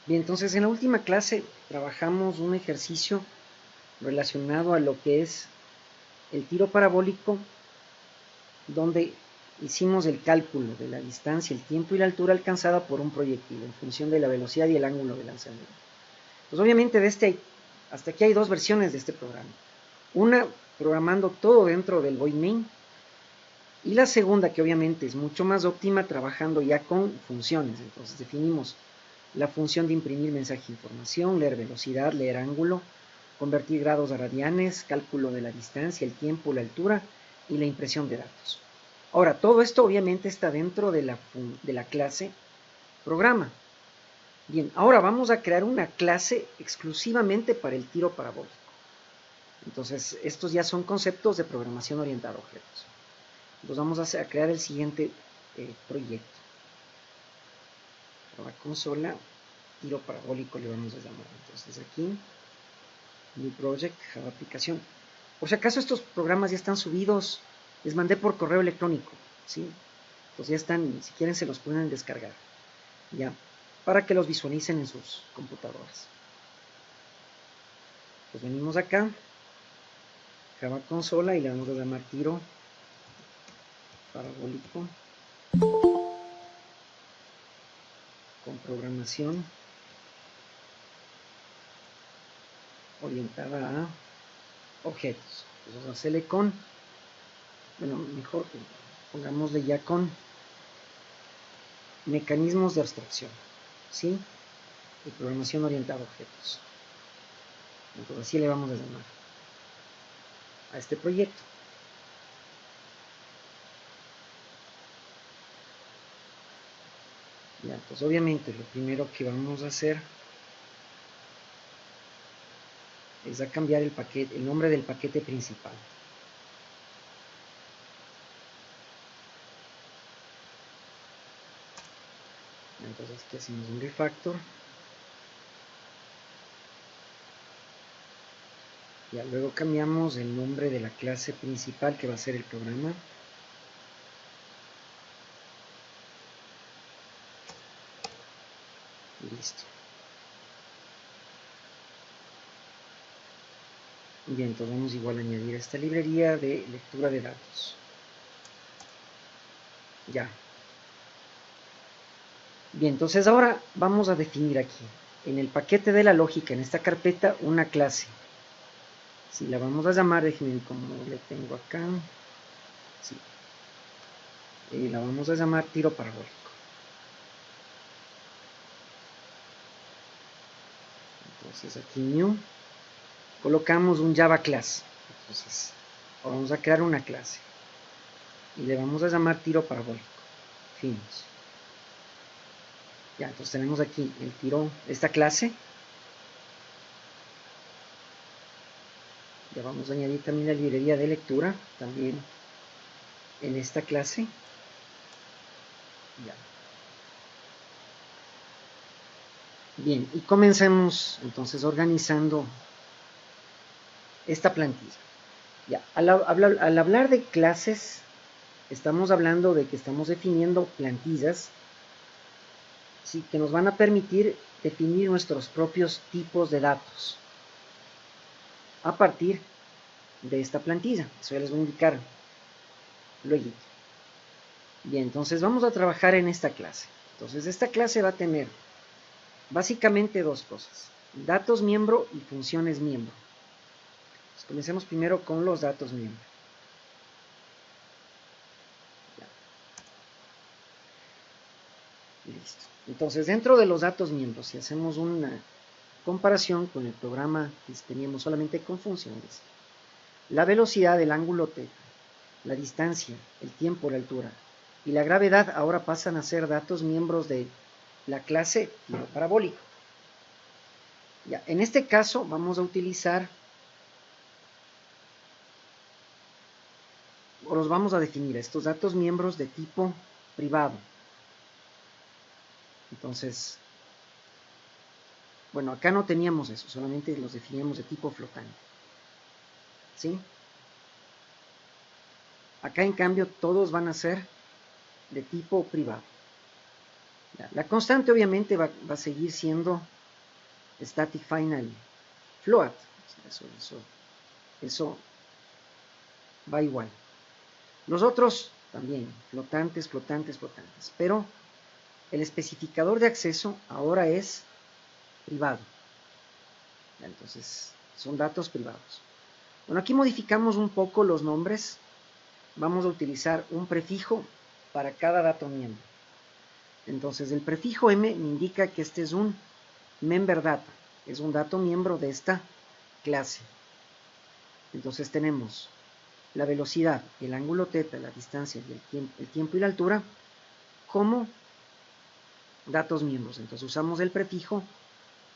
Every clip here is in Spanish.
Bien, entonces en la última clase trabajamos un ejercicio relacionado a lo que es el tiro parabólico, donde hicimos el cálculo de la distancia, el tiempo y la altura alcanzada por un proyectil en función de la velocidad y el ángulo de lanzamiento. Pues obviamente hasta aquí hay dos versiones de este programa. Una programando todo dentro del void main, y la segunda, que obviamente es mucho más óptima, trabajando ya con funciones. Entonces definimos la función de imprimir mensaje e información, leer velocidad, leer ángulo, convertir grados a radianes, cálculo de la distancia, el tiempo, la altura y la impresión de datos. Ahora, todo esto obviamente está dentro de la clase programa. Bien, ahora vamos a crear una clase exclusivamente para el tiro parabólico. Entonces, estos ya son conceptos de programación orientada a objetos. Entonces vamos a crear el siguiente proyecto. Java consola, tiro parabólico le vamos a llamar. Entonces aquí, New Project, Java aplicación. Por si acaso estos programas ya están subidos, les mandé por correo electrónico, ¿sí? Entonces ya están, si quieren se los pueden descargar, ya, para que los visualicen en sus computadoras. Pues venimos acá, Java consola, y le vamos a llamar tiro parabólico con programación orientada a objetos. Pues vamos a hacerle con, bueno, mejor pongámosle ya con mecanismos de abstracción, ¿sí? De programación orientada a objetos. Entonces así le vamos a llamar a este proyecto. Ya, pues obviamente lo primero que vamos a hacer es a cambiar el nombre del paquete principal. Entonces aquí hacemos un refactor. Ya luego cambiamos el nombre de la clase principal, que va a ser el programa. Y listo. Bien, entonces vamos igual a añadir esta librería de lectura de datos. Ya. Bien, entonces ahora vamos a definir aquí, en el paquete de la lógica, en esta carpeta, una clase. Si la vamos a llamar, déjenme ver cómo le tengo acá. Sí. La vamos a llamar tiro parabólico. Entonces aquí new, colocamos un Java class. Entonces vamos a crear una clase y le vamos a llamar tiro parabólico. Finos. Ya, entonces tenemos aquí el tiro, esta clase. Ya vamos a añadir también la librería de lectura, también en esta clase. Ya. Bien, y comencemos entonces organizando esta plantilla. Ya, al hablar de clases, estamos hablando de que estamos definiendo plantillas, ¿sí?, que nos van a permitir definir nuestros propios tipos de datos a partir de esta plantilla. Eso ya les voy a indicar luego. Bien, entonces vamos a trabajar en esta clase. Entonces esta clase va a tener básicamente dos cosas: datos miembro y funciones miembro. Entonces, comencemos primero con los datos miembro. Listo. Entonces, dentro de los datos miembros, si hacemos una comparación con el programa que teníamos solamente con funciones, la velocidad, el ángulo θ, la distancia, el tiempo, la altura y la gravedad ahora pasan a ser datos miembros de la clase tiro parabólico. Ya, en este caso vamos a utilizar, o los vamos a definir, estos datos miembros de tipo privado. Entonces, bueno, acá no teníamos eso, solamente los definíamos de tipo flotante, ¿sí? Acá, en cambio, todos van a ser de tipo privado. La constante, obviamente, va a seguir siendo static final float. Eso va igual. Los otros también, flotantes, pero el especificador de acceso ahora es privado. Entonces, son datos privados. Bueno, aquí modificamos un poco los nombres. Vamos a utilizar un prefijo para cada dato miembro. Entonces, el prefijo M me indica que este es un member data, es un dato miembro de esta clase. Entonces tenemos la velocidad, el ángulo θ, la distancia y el tiempo y la altura como datos miembros. Entonces usamos el prefijo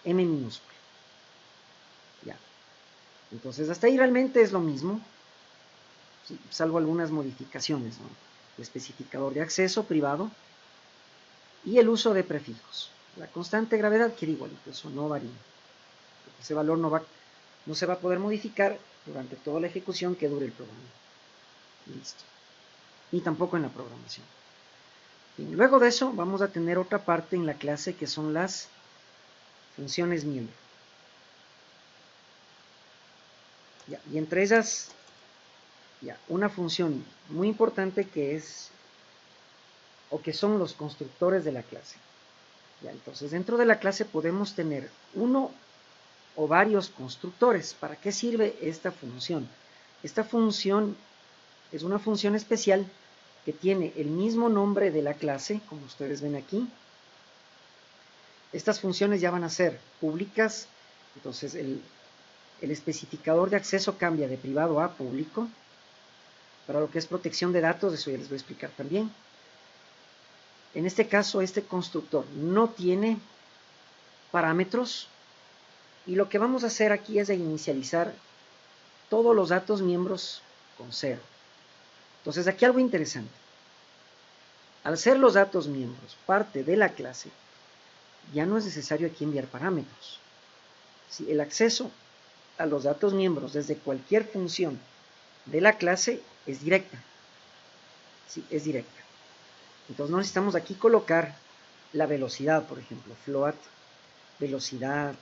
M minúsculo. Ya. Entonces hasta ahí realmente es lo mismo, ¿sí? Salvo algunas modificaciones, ¿no? El especificador de acceso privado y el uso de prefijos. La constante de gravedad queda igualito, eso no varía. Ese valor no se va a poder modificar durante toda la ejecución que dure el programa. Listo. Ni tampoco en la programación. Bien, luego de eso vamos a tener otra parte en la clase que son las funciones miembro. Ya, y entre ellas, ya, una función muy importante que es, o que son los constructores de la clase. Ya, entonces dentro de la clase podemos tener uno o varios constructores. ¿Para qué sirve esta función? Esta función es una función especial que tiene el mismo nombre de la clase, como ustedes ven aquí. Estas funciones ya van a ser públicas, entonces el especificador de acceso cambia de privado a público. Para lo que es protección de datos, eso ya les voy a explicar también. En este caso, este constructor no tiene parámetros y lo que vamos a hacer aquí es de inicializar todos los datos miembros con 0. Entonces aquí algo interesante. Al ser los datos miembros parte de la clase, ya no es necesario aquí enviar parámetros. Si el acceso a los datos miembros desde cualquier función de la clase es directa. Sí, es directa. Entonces no necesitamos aquí colocar la velocidad, por ejemplo, float, velocidad,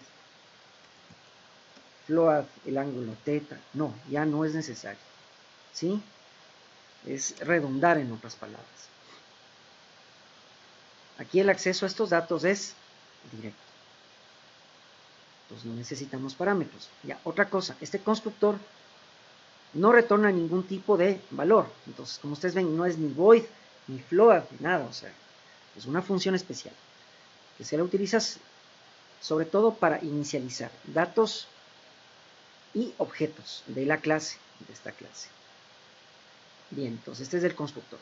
float, el ángulo θ. No, ya no es necesario. ¿Sí? Es redundar en otras palabras. Aquí el acceso a estos datos es directo. Entonces no necesitamos parámetros. Ya, otra cosa, este constructor no retorna ningún tipo de valor. Entonces, como ustedes ven, no es ni void, ni float, ni nada. O sea, es una función especial que se la utiliza sobre todo para inicializar datos y objetos de la clase, de esta clase. Bien, entonces este es el constructor.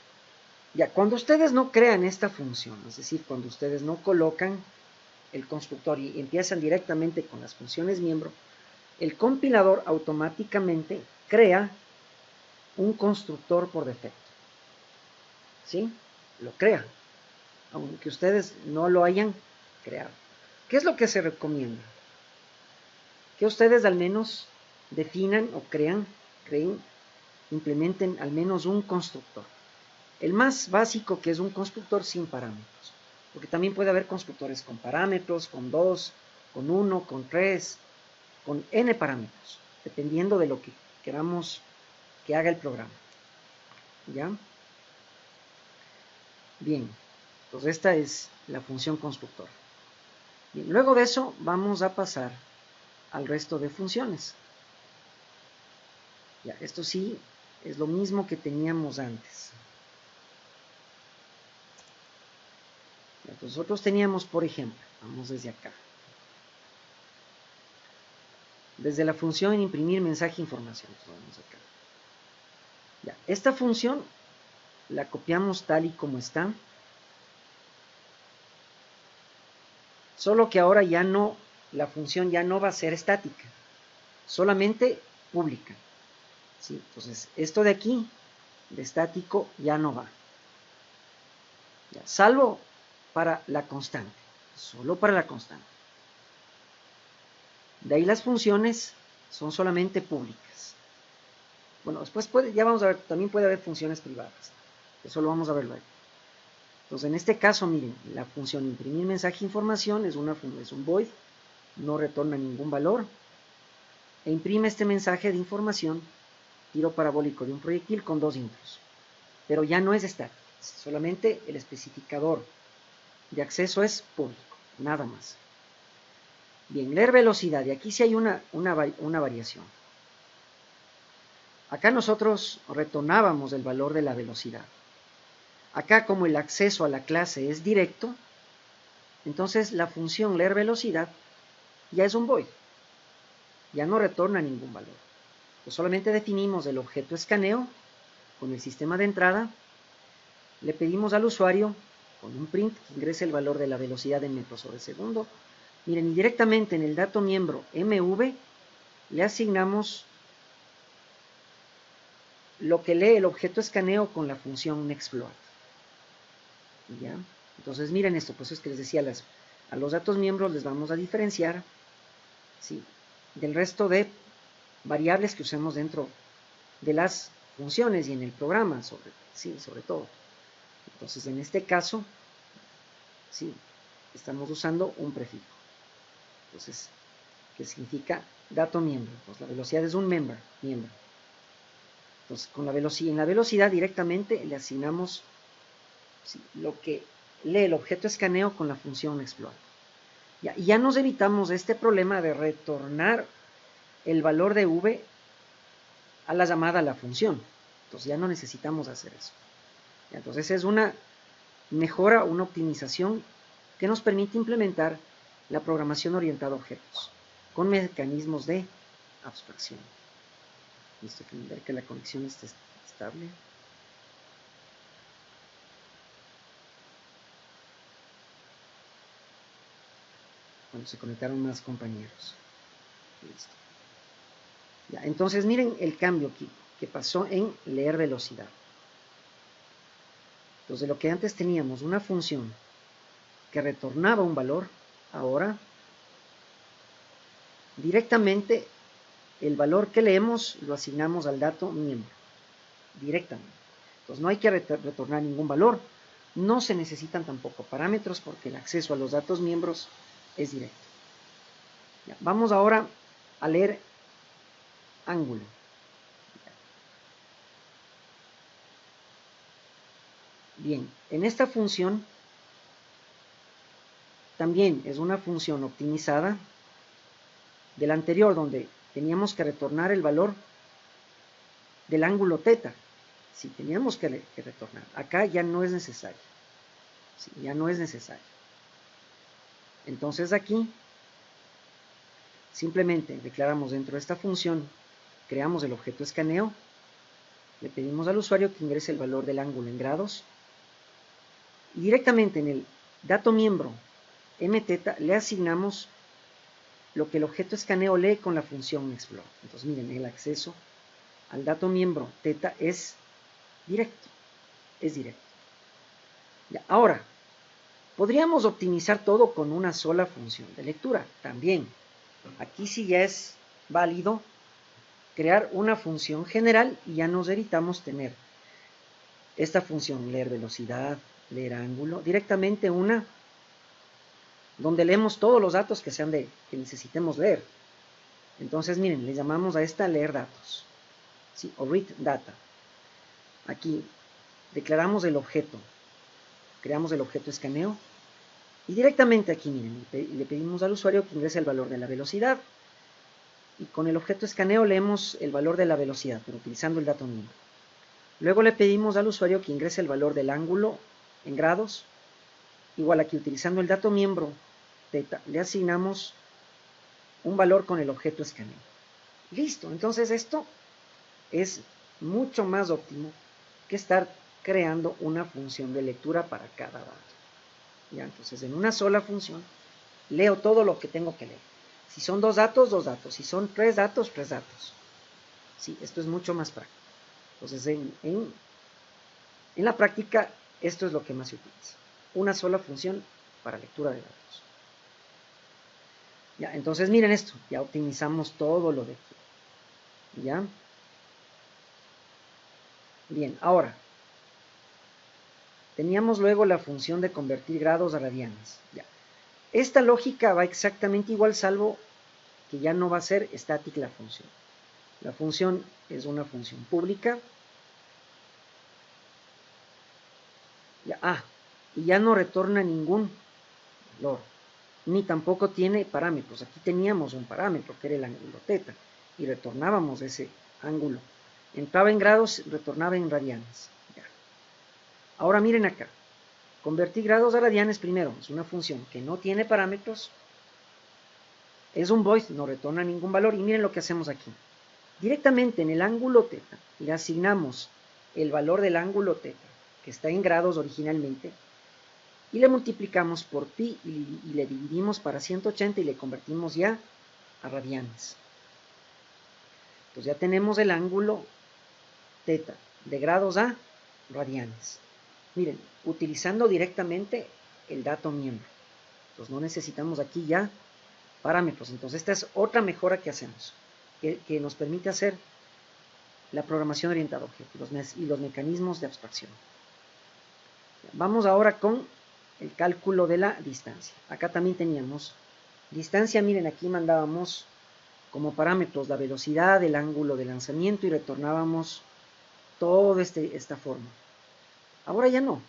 Ya, cuando ustedes no crean esta función, es decir, cuando ustedes no colocan el constructor y empiezan directamente con las funciones miembro, el compilador automáticamente crea un constructor por defecto. ¿Sí? Lo crea, aunque ustedes no lo hayan creado. ¿Qué es lo que se recomienda? Que ustedes al menos definan o creen, implementen al menos un constructor. El más básico, que es un constructor sin parámetros, porque también puede haber constructores con parámetros, con 2, con 1, con 3, con n parámetros, dependiendo de lo que queramos que haga el programa. ¿Ya? Bien, entonces esta es la función constructor. Bien, luego de eso vamos a pasar al resto de funciones. Ya, esto sí es lo mismo que teníamos antes. Entonces, nosotros teníamos, por ejemplo, vamos desde acá. Desde la función imprimir mensaje información. Vamos acá. Ya, esta función la copiamos tal y como está. Solo que ahora ya no, la función ya no va a ser estática, solamente pública. ¿Sí? Entonces, esto de aquí, de estático, ya no va. Ya, salvo para la constante, solo para la constante. De ahí las funciones son solamente públicas. Bueno, después ya vamos a ver, también puede haber funciones privadas. Eso lo vamos a ver luego. Entonces, en este caso, miren, la función imprimir mensaje información es un void. no retorna ningún valor, e imprime este mensaje de información, tiro parabólico de un proyectil con 2 inputs. Pero ya no es estático, solamente el especificador de acceso es público, nada más. Bien, leer velocidad, y aquí sí hay una variación. Acá nosotros retornábamos el valor de la velocidad. Acá, como el acceso a la clase es directo, entonces la función leer velocidad ya es un void, ya no retorna ningún valor. Pues solamente definimos el objeto escaneo con el sistema de entrada, le pedimos al usuario con un print que ingrese el valor de la velocidad en metros sobre segundo. Miren, y directamente en el dato miembro MV le asignamos lo que lee el objeto escaneo con la función nextFloat. ¿Ya? Entonces miren esto, pues es que les decía, a los datos miembros les vamos a diferenciar, ¿sí?, del resto de variables que usemos dentro de las funciones y en el programa, sobre todo. Entonces en este caso, sí, estamos usando un prefijo. Entonces, ¿qué significa dato miembro? Pues la velocidad es un miembro. Entonces, en la velocidad directamente le asignamos, sí, lo que lee el objeto escaneo con la función exploit. Y ya nos evitamos este problema de retornar el valor de v a la llamada a la función. Entonces ya no necesitamos hacer eso. Entonces es una mejora, una optimización que nos permite implementar la programación orientada a objetos con mecanismos de abstracción. Listo, que ver que la conexión esté estable. Bueno, se conectaron más compañeros. Listo. Ya, entonces miren el cambio que pasó en leer velocidad. Entonces, de lo que antes teníamos una función que retornaba un valor, ahora directamente el valor que leemos lo asignamos al dato miembro, directamente. Entonces no hay que retornar ningún valor, no se necesitan tampoco parámetros porque el acceso a los datos miembros es directo. Ya, vamos ahora a leer ángulo. Bien, en esta función también es una función optimizada de la anterior, donde teníamos que retornar el valor del ángulo teta. Sí, teníamos que retornar. Acá ya no es necesario. Sí, ya no es necesario. Entonces aquí simplemente declaramos dentro de esta función, creamos el objeto escaneo, le pedimos al usuario que ingrese el valor del ángulo en grados, y directamente en el dato miembro mθ le asignamos lo que el objeto escaneo lee con la función explore. Entonces miren, el acceso al dato miembro θ es directo. Ya, ahora, podríamos optimizar todo con una sola función de lectura también. Aquí sí ya es válido crear una función general y ya nos evitamos tener esta función leer velocidad, leer ángulo, directamente una donde leemos todos los datos que necesitemos leer. Entonces miren, le llamamos a esta leer datos, ¿sí? O read data. Aquí declaramos el objeto, creamos el objeto escaneo y directamente aquí miren, le pedimos al usuario que ingrese el valor de la velocidad y con el objeto escaneo leemos el valor de la velocidad, pero utilizando el dato miembro. Luego le pedimos al usuario que ingrese el valor del ángulo en grados. Igual aquí, utilizando el dato miembro θ, le asignamos un valor con el objeto escaneo. Listo, entonces esto es mucho más óptimo que estar creando una función de lectura para cada dato. Ya, entonces en una sola función leo todo lo que tengo que leer. Si son 2 datos, 2 datos. Si son 3 datos, 3 datos. Sí, esto es mucho más práctico. Entonces en la práctica esto es lo que más se utiliza. Una sola función para lectura de datos. Ya, entonces miren esto, ya optimizamos todo lo de aquí. ¿Ya? Bien, ahora, teníamos luego la función de convertir grados a radianes. Ya. Esta lógica va exactamente igual, salvo que ya no va a ser static la función. La función es una función pública. Y ya no retorna ningún valor, ni tampoco tiene parámetros. Aquí teníamos un parámetro que era el ángulo teta y retornábamos ese ángulo. Entraba en grados, retornaba en radianes. Ya. Ahora miren acá. Convertir grados a radianes primero. Es una función que no tiene parámetros. Es un void, no retorna ningún valor. Y miren lo que hacemos aquí. Directamente en el ángulo teta le asignamos el valor del ángulo teta, que está en grados originalmente, y le multiplicamos por pi y le dividimos para 180 y le convertimos ya a radianes. Entonces ya tenemos el ángulo teta de grados a radianes. Miren, utilizando directamente el dato miembro. Entonces no necesitamos aquí ya parámetros. Entonces esta es otra mejora que hacemos, que nos permite hacer la programación orientada a objetos y los mecanismos de abstracción. Vamos ahora con el cálculo de la distancia. Acá también teníamos distancia. Miren, aquí mandábamos como parámetros la velocidad, el ángulo de lanzamiento y retornábamos toda esta forma. Ahora ya no.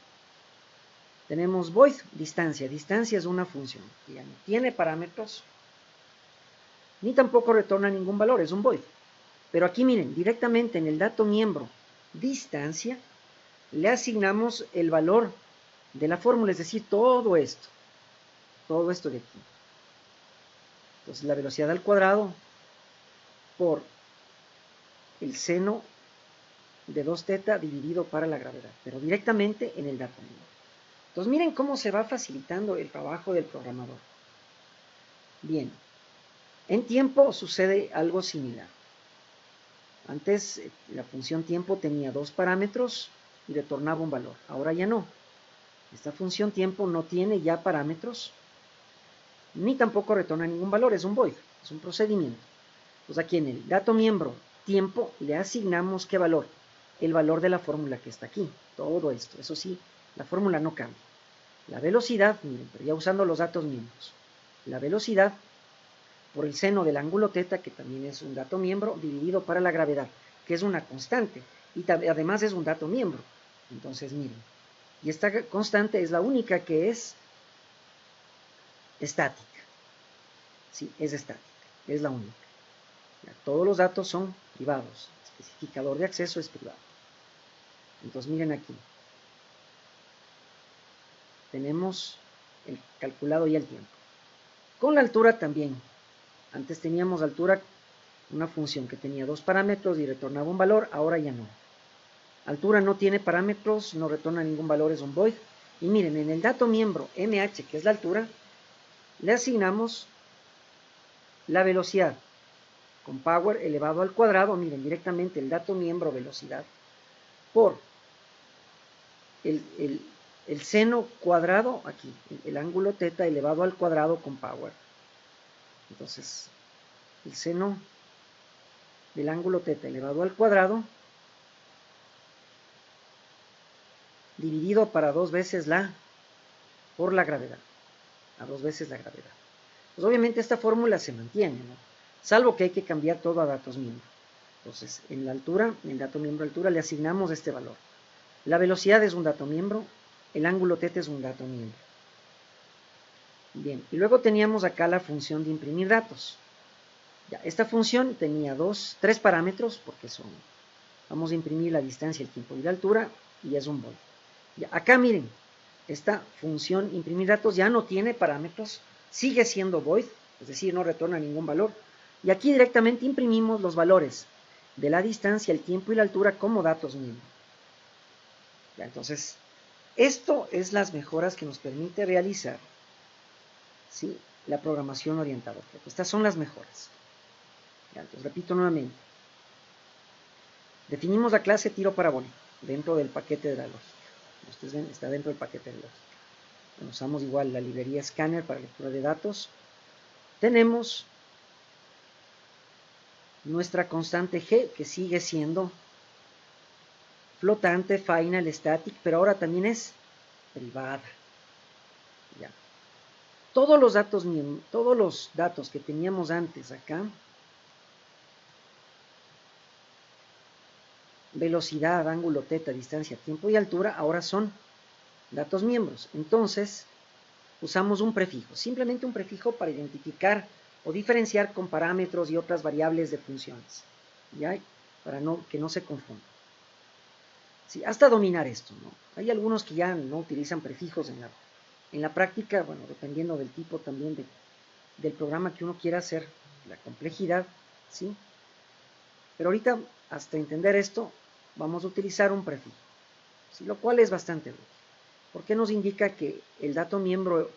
Tenemos void, distancia. Distancia es una función que ya no tiene parámetros, ni tampoco retorna ningún valor, es un void. Pero aquí miren, directamente en el dato miembro distancia, le asignamos el valor de la fórmula, es decir, todo esto de aquí. Entonces la velocidad al cuadrado por el seno de 2 teta dividido para la gravedad, pero directamente en el dato miembro. Entonces miren cómo se va facilitando el trabajo del programador. Bien, en tiempo sucede algo similar. Antes la función tiempo tenía 2 parámetros y retornaba un valor. Ahora ya no. Esta función tiempo no tiene ya parámetros, ni tampoco retorna ningún valor, es un void, es un procedimiento. Pues aquí en el dato miembro tiempo le asignamos ¿qué valor? El valor de la fórmula que está aquí, todo esto. Eso sí, la fórmula no cambia. La velocidad, miren, pero ya usando los datos miembros. La velocidad por el seno del ángulo teta, que también es un dato miembro, dividido para la gravedad, que es una constante, y además es un dato miembro. Entonces, miren, y esta constante es la única que es estática. Sí, es estática, es la única. Ya, todos los datos son privados, el especificador de acceso es privado. Entonces, miren aquí. Tenemos el calculado ya el tiempo. Con la altura también. Antes teníamos altura, una función que tenía 2 parámetros y retornaba un valor, ahora ya no. Altura no tiene parámetros, no retorna ningún valor, es un void. Y miren, en el dato miembro MH, que es la altura, le asignamos la velocidad con power elevado al cuadrado, miren, directamente el dato miembro velocidad, por el seno cuadrado, aquí, el ángulo teta elevado al cuadrado con power. Entonces, el seno del ángulo teta elevado al cuadrado dividido para 2 veces por la gravedad, a 2 veces la gravedad. Pues obviamente esta fórmula se mantiene, ¿no? Salvo que hay que cambiar todo a datos miembro. Entonces, en la altura, en el dato miembro altura, le asignamos este valor. La velocidad es un dato miembro, el ángulo teta es un dato miembro. Bien, y luego teníamos acá la función de imprimir datos. Ya, esta función tenía 3 parámetros, porque vamos a imprimir la distancia, el tiempo y la altura, y es un void. Ya, acá miren, esta función imprimir datos ya no tiene parámetros, sigue siendo void, es decir, no retorna ningún valor. Y aquí directamente imprimimos los valores de la distancia, el tiempo y la altura como datos miembro. Ya, entonces, esto es las mejoras que nos permite realizar, ¿sí?, la programación orientada a objetos. Estas son las mejoras. Ya, entonces, repito nuevamente. Definimos la clase tiro parabólico dentro del paquete de la lógica. Como ustedes ven, está dentro del paquete de lógica. Bueno, usamos igual la librería Scanner para lectura de datos. Tenemos nuestra constante G, que sigue siendo flotante, final, static, pero ahora también es privada. Ya. todos los datos que teníamos antes acá, velocidad, ángulo, teta, distancia, tiempo y altura, ahora son datos miembros. Entonces, usamos un prefijo, simplemente un prefijo para identificar o diferenciar con parámetros y otras variables de funciones, ¿ya? Para que no se confunda. Sí, hasta dominar esto, ¿no? Hay algunos que ya no utilizan prefijos en la práctica, bueno, dependiendo del tipo también del programa que uno quiera hacer, la complejidad, ¿sí? Pero ahorita, hasta entender esto, vamos a utilizar un prefijo, ¿sí? Lo cual es bastante útil, porque nos indica que el dato miembro,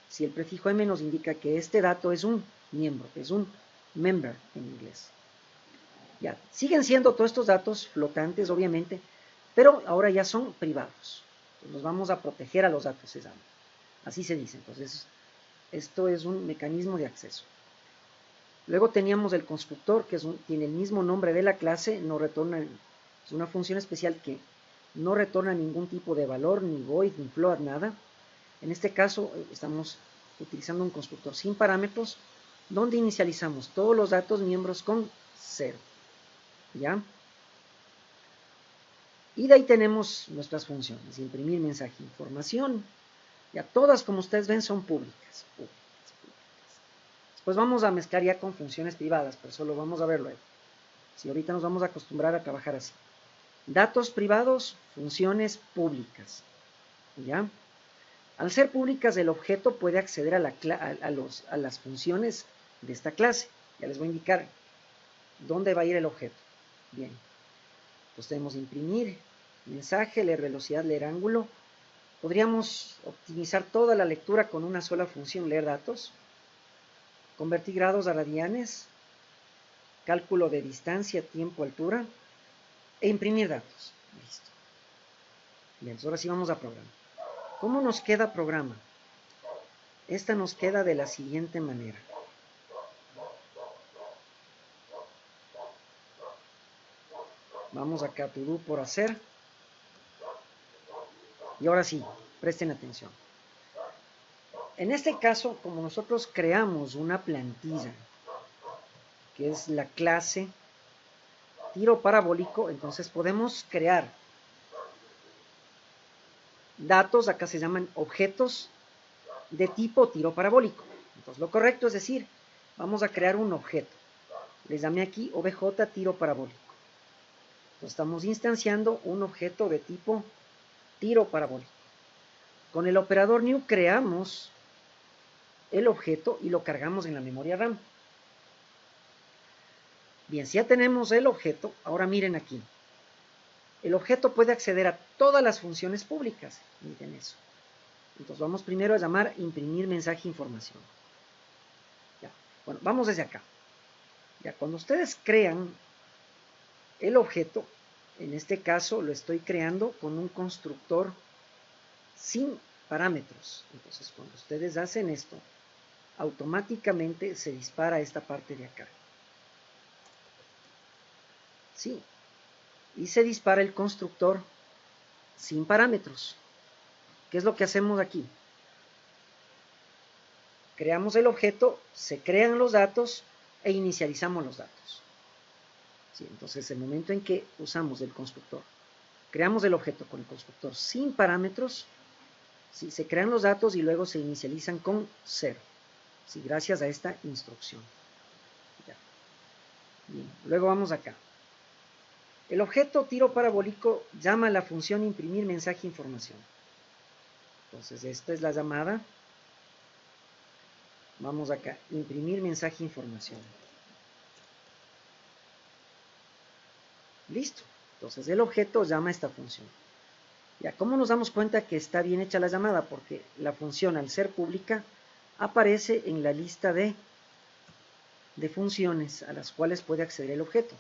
si el prefijo M nos indica que este dato es un miembro, es un member en inglés. Ya, siguen siendo todos estos datos flotantes, obviamente, pero ahora ya son privados. Entonces, nos vamos a proteger a los datos, así se dice. Entonces, esto es un mecanismo de acceso. Luego teníamos el constructor, que tiene el mismo nombre de la clase, no retorna, es una función especial que no retorna ningún tipo de valor, ni void, ni float, nada. En este caso, estamos utilizando un constructor sin parámetros, donde inicializamos todos los datos miembros con 0. ¿Ya? Y de ahí tenemos nuestras funciones, imprimir mensaje, información. Ya todas, como ustedes ven, son públicas. Después vamos a mezclar ya con funciones privadas, pero eso lo vamos a ver luego. Si ahorita nos vamos a acostumbrar a trabajar así. Datos privados, funciones públicas. ¿Ya? Al ser públicas, el objeto puede acceder a las funciones de esta clase. Ya les voy a indicar dónde va a ir el objeto. Bien. Pues tenemos imprimir, mensaje, leer velocidad, leer ángulo. Podríamos optimizar toda la lectura con una sola función, leer datos. Convertir grados a radianes, cálculo de distancia, tiempo, altura, e imprimir datos. Listo. Bien, ahora sí vamos a programa. ¿Cómo nos queda programa? Esta nos queda de la siguiente manera. Vamos acá a to do por hacer. Y ahora sí, presten atención. En este caso, como nosotros creamos una plantilla, que es la clase tiro parabólico, entonces podemos crear datos, acá se llaman objetos de tipo tiro parabólico. Entonces lo correcto es decir, vamos a crear un objeto. Les llamé aquí obj tiro parabólico. Entonces estamos instanciando un objeto de tipo tiro parabólico. Con el operador new creamos el objeto y lo cargamos en la memoria RAM. Bien, si ya tenemos el objeto, ahora miren aquí. El objeto puede acceder a todas las funciones públicas. Miren eso. Entonces vamos primero a llamar imprimir mensaje información. Ya. Bueno, vamos desde acá. Ya, cuando ustedes crean el objeto, en este caso lo estoy creando con un constructor sin parámetros. Entonces cuando ustedes hacen esto, automáticamente se dispara esta parte de acá. ¿Sí? Y se dispara el constructor sin parámetros. ¿Qué es lo que hacemos aquí? Creamos el objeto, se crean los datos e inicializamos los datos. ¿Sí? Entonces, el momento en que usamos el constructor, creamos el objeto con el constructor sin parámetros, ¿sí? Se crean los datos y luego se inicializan con 0. ¿Sí? Gracias a esta instrucción. Ya. Bien. Luego vamos acá. El objeto tiro parabólico llama a la función imprimir mensaje información. Entonces, esta es la llamada. Vamos acá, imprimir mensaje información. Listo. Entonces, el objeto llama a esta función. Ya, ¿cómo nos damos cuenta que está bien hecha la llamada? Porque la función, al ser pública, aparece en la lista de funciones a las cuales puede acceder el objeto,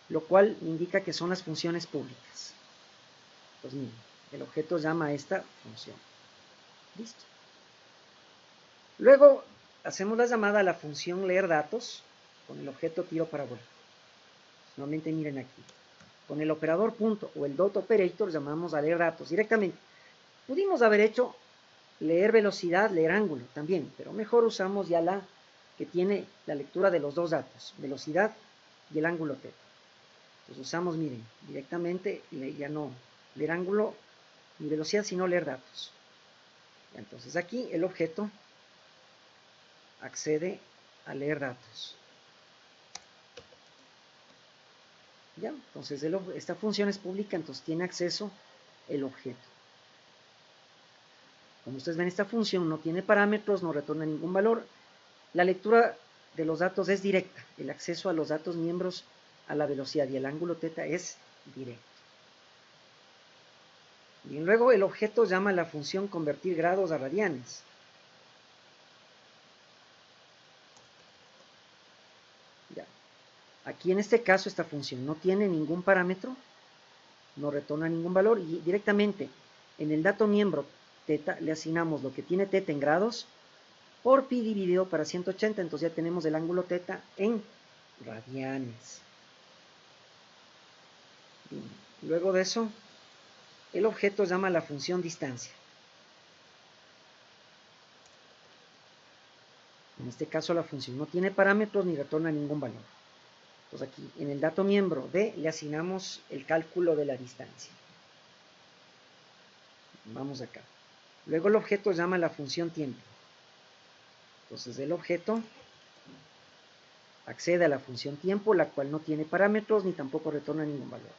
lo cual indica que son las funciones públicas. Pues miren, el objeto llama a esta función. Listo. Luego hacemos la llamada a la función leer datos con el objeto tiro parabólico. Nuevamente miren aquí. Con el operador punto o el dot operator llamamos a leer datos directamente. Pudimos haber hecho leer velocidad, leer ángulo también, pero mejor usamos ya la que tiene la lectura de los dos datos, velocidad y el ángulo θ. Entonces usamos, miren, directamente, ya no leer ángulo ni velocidad, sino leer datos. Entonces aquí el objeto accede a leer datos. ¿Ya? Entonces esta función es pública, entonces tiene acceso el objeto. Como ustedes ven, esta función no tiene parámetros, no retorna ningún valor. La lectura de los datos es directa. El acceso a los datos miembros a la velocidad y el ángulo θ es directo. Bien, luego el objeto llama a la función convertir grados a radianes. Ya. Aquí en este caso esta función no tiene ningún parámetro, no retorna ningún valor y directamente en el dato miembro θ le asignamos lo que tiene θ en grados por pi dividido para 180, entonces ya tenemos el ángulo θ en radianes. Bien. Luego de eso, el objeto llama a la función distancia. En este caso la función no tiene parámetros ni retorna ningún valor. Entonces aquí en el dato miembro D le asignamos el cálculo de la distancia. Vamos acá. Luego el objeto llama a la función tiempo. Entonces el objeto accede a la función tiempo, la cual no tiene parámetros ni tampoco retorna ningún valor.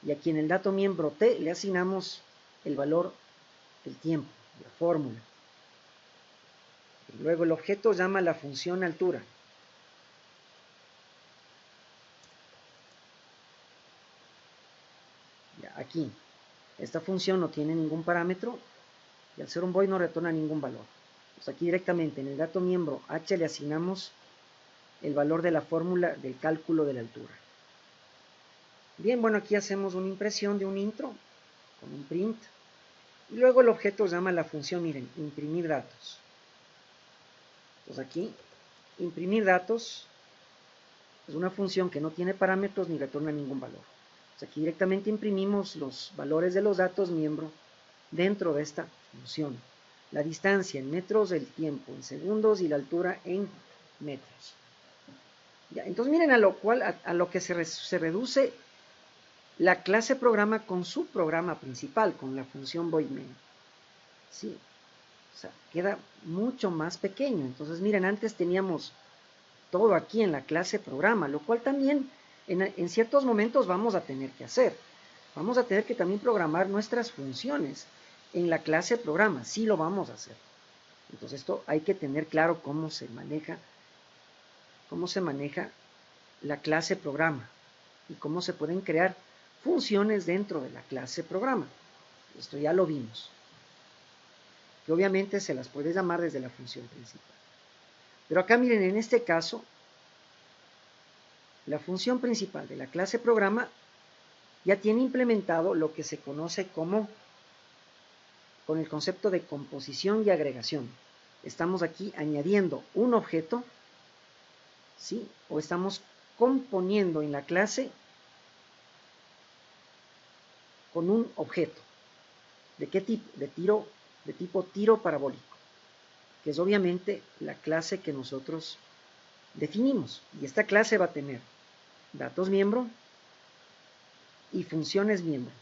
Y aquí en el dato miembro T le asignamos el valor del tiempo, la fórmula. Y luego el objeto llama a la función altura. Ya, aquí, esta función no tiene ningún parámetro y al ser un void no retorna ningún valor. Pues aquí directamente en el dato miembro H le asignamos el valor de la fórmula del cálculo de la altura. Bien, bueno, aquí hacemos una impresión de un intro con un print. Y luego el objeto llama a la función, miren, imprimir datos. Entonces aquí, imprimir datos es una función que no tiene parámetros ni retorna ningún valor. Entonces aquí directamente imprimimos los valores de los datos miembro dentro de esta función. La distancia en metros, el tiempo en segundos y la altura en metros. Ya, entonces miren a lo que se reduce la clase programa con su programa principal, con la función voidMain. Sí, o sea, queda mucho más pequeño. Entonces miren, antes teníamos todo aquí en la clase programa, lo cual también en ciertos momentos vamos a tener que hacer. Vamos a tener que también programar nuestras funciones en la clase programa, sí lo vamos a hacer. Entonces esto hay que tener claro cómo se maneja la clase programa y cómo se pueden crear funciones dentro de la clase programa. Esto ya lo vimos. Que obviamente se las puede llamar desde la función principal. Pero acá miren, en este caso, la función principal de la clase programa ya tiene implementado lo que se conoce como, con el concepto de composición y agregación. Estamos aquí añadiendo un objeto, ¿sí? O estamos componiendo en la clase con un objeto. ¿De qué tipo? De tipo tiro parabólico, que es obviamente la clase que nosotros definimos. Y esta clase va a tener datos miembro y funciones miembro.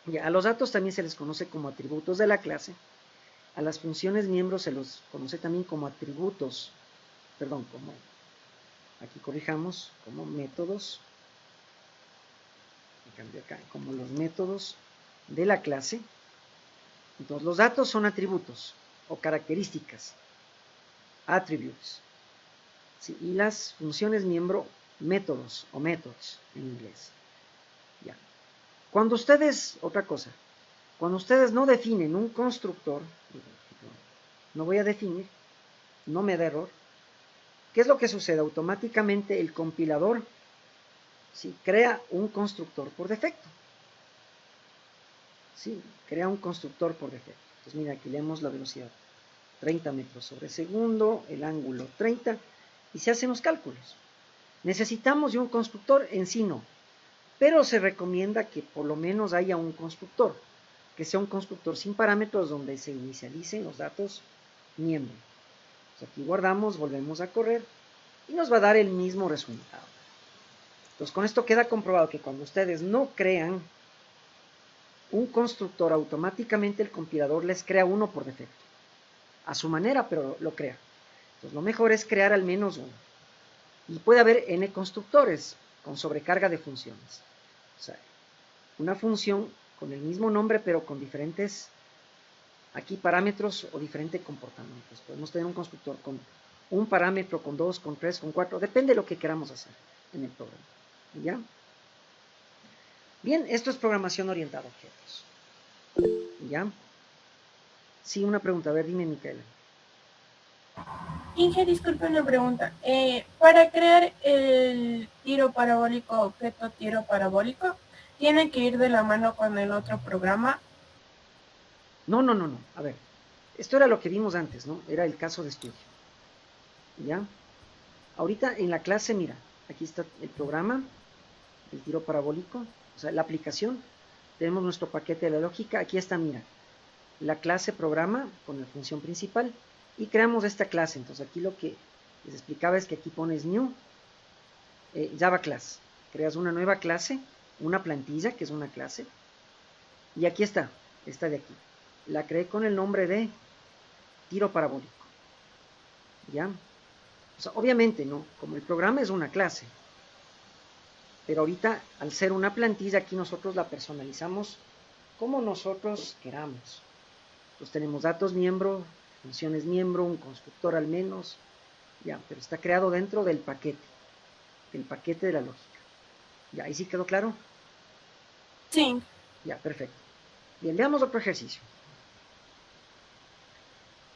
Ya, a los datos también se les conoce como atributos de la clase. A las funciones miembro se los conoce también como atributos, perdón, como, aquí corrijamos, como métodos, acá, como los métodos de la clase. Entonces los datos son atributos o características, attributes, ¿sí? Y las funciones miembro, métodos o methods en inglés. Ya. Cuando ustedes, otra cosa, cuando ustedes no definen un constructor, no voy a definir, no me da error, ¿qué es lo que sucede? Automáticamente el compilador, ¿sí?, crea un constructor por defecto. ¿Sí? Crea un constructor por defecto. Entonces mira, aquí leemos la velocidad. 30 metros sobre segundo, el ángulo 30, y se hacen los cálculos. Necesitamos de un constructor, en sí no, pero se recomienda que por lo menos haya un constructor. que sea un constructor sin parámetros donde se inicialicen los datos miembro. Entonces aquí guardamos, volvemos a correr y nos va a dar el mismo resultado. Entonces con esto queda comprobado que cuando ustedes no crean un constructor, automáticamente el compilador les crea uno por defecto. A su manera, pero lo crea. Entonces lo mejor es crear al menos uno. Y puede haber n constructores con sobrecarga de funciones. O sea, una función con el mismo nombre pero con diferentes aquí parámetros o diferentes comportamientos. Podemos tener un constructor con un parámetro, con 2, con 3, con 4, depende de lo que queramos hacer en el programa. ¿Ya? Bien, esto es programación orientada a objetos. ¿Ya? Sí, una pregunta. A ver, dime, Micaela. Inge, disculpe una pregunta. Para crear el tiro parabólico, objeto tiro parabólico, ¿tiene que ir de la mano con el otro programa? No. A ver, esto era lo que vimos antes, ¿no? Era el caso de estudio. ¿Ya? Ahorita en la clase, mira, aquí está el programa, el tiro parabólico, o sea, la aplicación. Tenemos nuestro paquete de la lógica. Aquí está, mira, la clase programa con la función principal y creamos esta clase. Entonces aquí lo que les explicaba es que aquí pones new Java class. Creas una nueva clase, una plantilla que es una clase. Y aquí está, esta de aquí. La creé con el nombre de tiro parabólico. ¿Ya? O sea, obviamente, ¿no? Como el programa es una clase. Pero ahorita, al ser una plantilla, aquí nosotros la personalizamos como nosotros queramos. Entonces tenemos datos miembro, funciones miembro, un constructor al menos. Ya, pero está creado dentro del paquete de la lógica. ¿Ya? ¿Ahí sí quedó claro? Sí. Ya, perfecto. Bien, veamos otro ejercicio.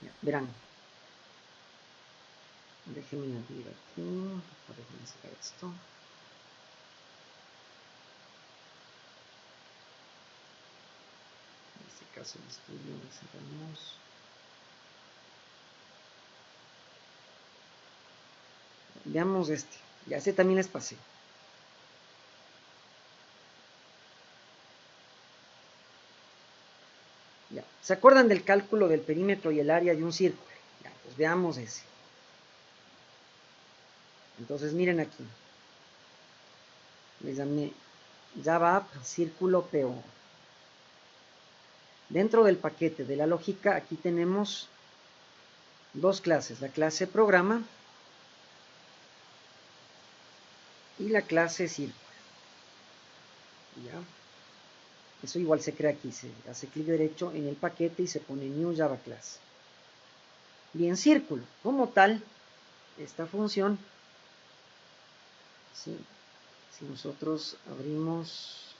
Ya, verán. Déjenme abrir aquí. Déjenme sacar esto. En este caso el estudio lo cerramos. Veamos este. Ya, este también les pasé. Ya. ¿Se acuerdan del cálculo del perímetro y el área de un círculo? Ya, pues veamos ese. Entonces miren aquí. Les llamé Java App Círculo PO. Dentro del paquete de la lógica, aquí tenemos dos clases, la clase programa y la clase círculo. ¿Ya? Eso igual se crea aquí, se hace clic derecho en el paquete y se pone New Java Class. Bien, círculo, como tal, esta función, ¿sí? Si nosotros abrimos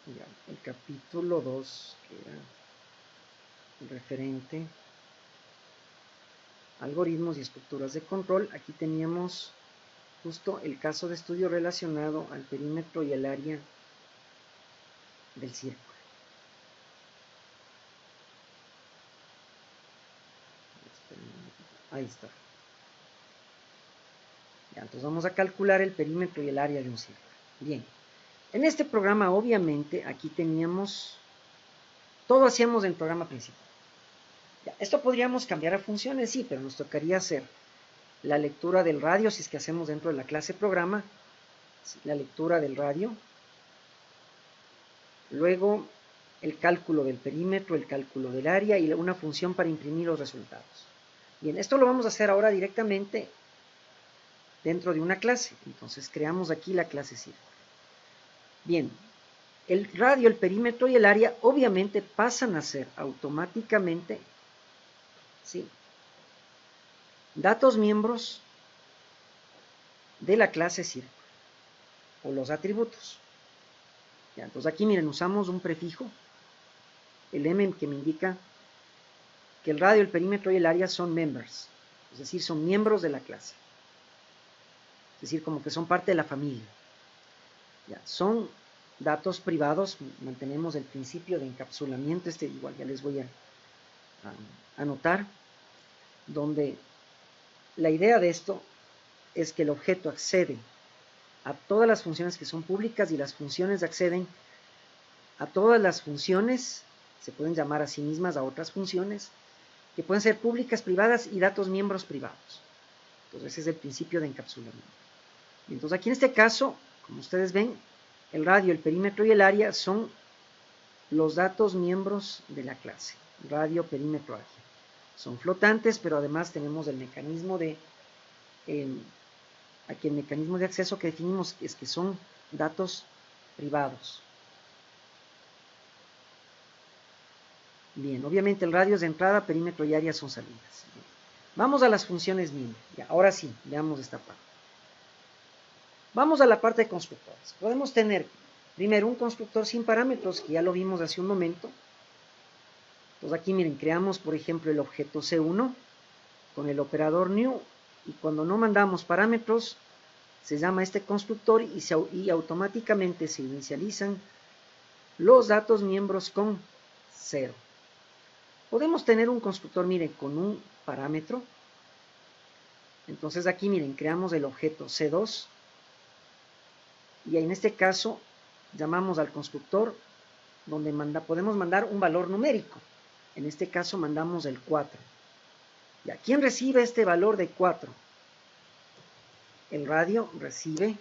ya, el capítulo 2, que era el referente algoritmos y estructuras de control, aquí teníamos justo el caso de estudio relacionado al perímetro y el área del círculo. Ahí está. Ya, entonces vamos a calcular el perímetro y el área de un círculo. Bien. En este programa, obviamente, aquí teníamos, todo hacíamos en el programa principal. Ya, esto podríamos cambiar a funciones, sí, pero nos tocaría hacer la lectura del radio, si es que hacemos dentro de la clase programa, la lectura del radio, luego el cálculo del perímetro, el cálculo del área y una función para imprimir los resultados. Bien, esto lo vamos a hacer ahora directamente dentro de una clase. Entonces creamos aquí la clase círculo. Bien, el radio, el perímetro y el área obviamente pasan a ser automáticamente, ¿sí?, datos miembros de la clase círculo o los atributos. Ya, entonces aquí miren, usamos un prefijo, el m, que me indica que el radio, el perímetro y el área son members, es decir, son miembros de la clase, es decir, como que son parte de la familia. Ya, son datos privados, mantenemos el principio de encapsulamiento, este igual ya les voy a anotar, donde la idea de esto es que el objeto accede a todas las funciones que son públicas y las funciones acceden a todas las funciones, se pueden llamar a sí mismas a otras funciones, que pueden ser públicas, privadas y datos miembros privados. Entonces ese es el principio de encapsulamiento. Entonces aquí en este caso, como ustedes ven, el radio, el perímetro y el área son los datos miembros de la clase, radio, perímetro, área. Son flotantes, pero además tenemos el mecanismo de, aquí el mecanismo de acceso que definimos es que son datos privados. Bien, obviamente el radio es de entrada, perímetro y área son salidas. Bien. Vamos a las funciones miembro. Ya, ahora sí, veamos esta parte. Vamos a la parte de constructores. Podemos tener primero un constructor sin parámetros, que ya lo vimos hace un momento. Entonces aquí miren, creamos por ejemplo el objeto C1 con el operador new, y cuando no mandamos parámetros se llama este constructor y automáticamente se inicializan los datos miembros con 0. Podemos tener un constructor, miren, con un parámetro. Entonces aquí miren, creamos el objeto C2 y en este caso llamamos al constructor donde podemos mandar un valor numérico. En este caso mandamos el 4. ¿Y a quién recibe este valor de 4? El radio recibe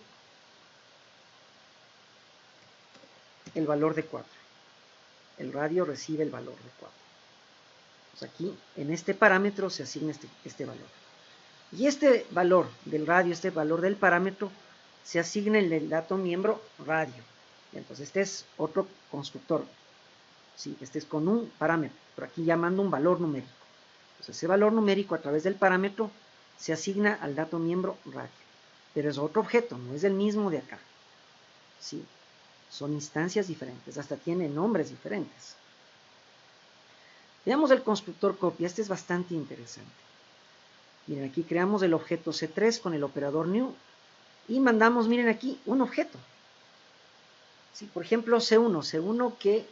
el valor de 4. El radio recibe el valor de 4. Pues aquí en este parámetro se asigna este valor. Y este valor del radio, este valor del parámetro, se asigna en el dato miembro radio. Y entonces este es otro constructor. Sí, este es con un parámetro, pero aquí ya mando un valor numérico. Entonces ese valor numérico a través del parámetro se asigna al dato miembro radio. Pero es otro objeto, no es el mismo de acá. Sí, son instancias diferentes, hasta tienen nombres diferentes. Veamos el constructor copia, este es bastante interesante. Miren, aquí creamos el objeto C3 con el operador new y mandamos, miren aquí, un objeto. Sí, por ejemplo, C1 que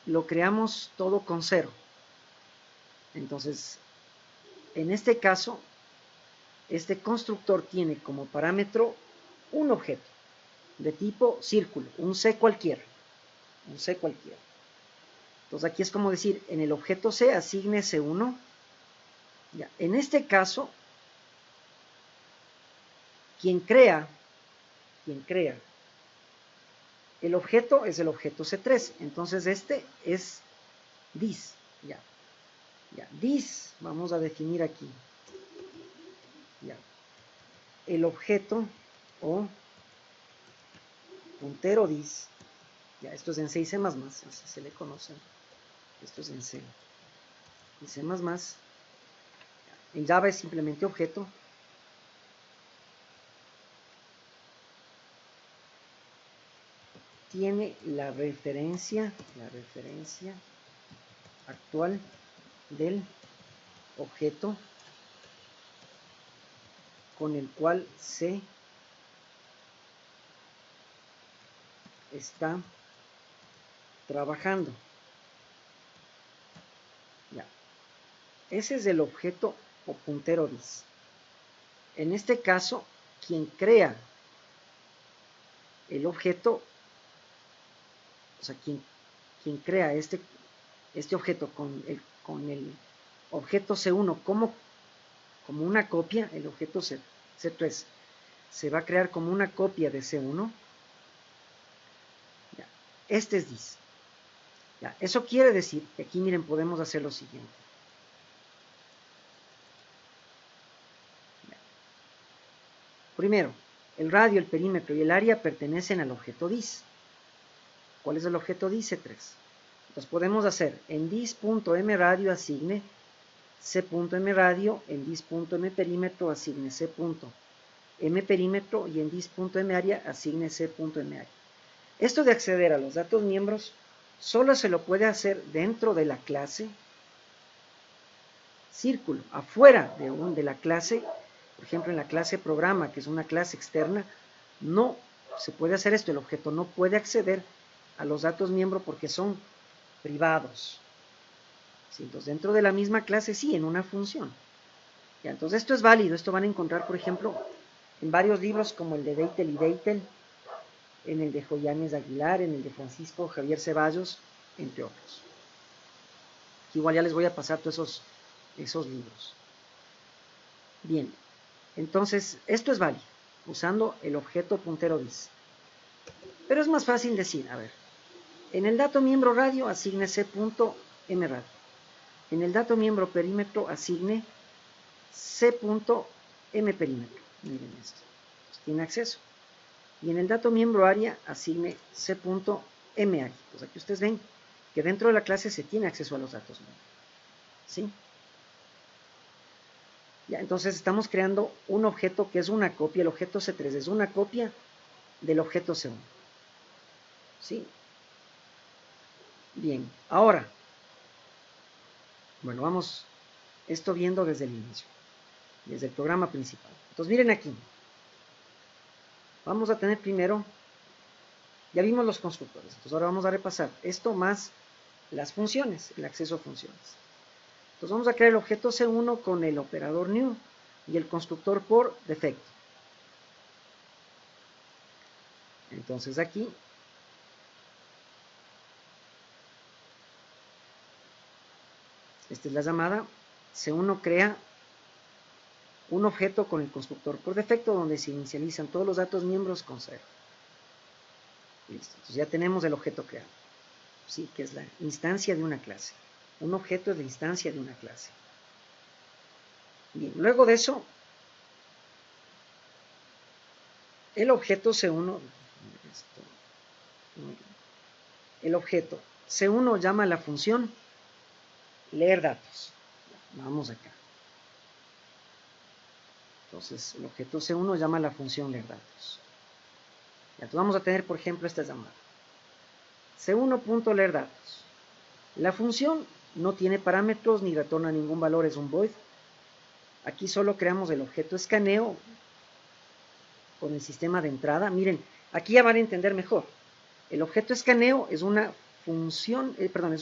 lo creamos todo con 0. Entonces, en este caso, este constructor tiene como parámetro un objeto de tipo círculo, un C cualquiera. Un C cualquiera. Entonces aquí es como decir, en el objeto C asigne C1. Ya, en este caso, quien crea el objeto es el objeto C3. Entonces este es dis. Ya. Dis, vamos a definir aquí. Ya. El objeto o puntero dis. Ya, esto es en C y C++, así se le conoce. Esto es en C y C++. En Java es simplemente objeto. Tiene la referencia actual del objeto con el cual se está trabajando. Ya. Ese es el objeto o puntero dis. En este caso, quien crea el objeto, o sea, quien crea este objeto con el objeto C1 como una copia, el objeto C3 se va a crear como una copia de C1. Ya, este es dis. Ya, eso quiere decir que aquí, miren, podemos hacer lo siguiente. Ya. Primero, el radio, el perímetro y el área pertenecen al objeto dis. ¿Cuál es el objeto dis? C3. Entonces podemos hacer en dis.mRadio asigne C.mRadio, en dis.mPerímetro asigne C.mPerímetro y en dis.mArea asigne C.mArea. Esto de acceder a los datos miembros solo se lo puede hacer dentro de la clase círculo. Afuera de la clase, por ejemplo en la clase programa, que es una clase externa, no se puede hacer esto. El objeto no puede acceder a los datos miembros porque son privados. Sí, entonces dentro de la misma clase sí, en una función. Ya, entonces esto es válido, esto van a encontrar, por ejemplo, en varios libros como el de Deitel y Deitel, en el de Joyanes Aguilar, en el de Francisco Javier Ceballos, entre otros. Igual ya les voy a pasar todos esos libros. Bien, entonces esto es válido, usando el objeto puntero bis. Pero es más fácil decir, a ver, en el dato miembro radio asigne c.m radio. En el dato miembro perímetro asigne c.m perímetro. Miren esto. Entonces, tiene acceso. Y en el dato miembro área asigne c.m área. Pues aquí ustedes ven que dentro de la clase se tiene acceso a los datos miembros. ¿Sí? Ya, entonces estamos creando un objeto que es una copia. El objeto C3 es una copia del objeto C1. ¿Sí? Bien, ahora, bueno, vamos esto viendo desde el inicio, desde el programa principal. Entonces miren aquí, vamos a tener primero, ya vimos los constructores, entonces ahora vamos a repasar esto más las funciones, el acceso a funciones. Entonces vamos a crear el objeto C1 con el operador new y el constructor por defecto. Entonces aquí esta es la llamada. C1 crea un objeto con el constructor por defecto donde se inicializan todos los datos miembros con 0. Listo. Entonces ya tenemos el objeto creado. Sí, que es la instancia de una clase. Un objeto es la instancia de una clase. Bien, luego de eso, el objeto C1, el objeto C1 llama a la función leer datos. Vamos acá. Entonces, el objeto C1 llama a la función leer datos. Entonces vamos a tener, por ejemplo, esta llamada. C1.leer datos. La función no tiene parámetros ni retorna ningún valor, es un void. Aquí solo creamos el objeto escaneo con el sistema de entrada. Miren, aquí ya van a entender mejor. El objeto escaneo es una función, es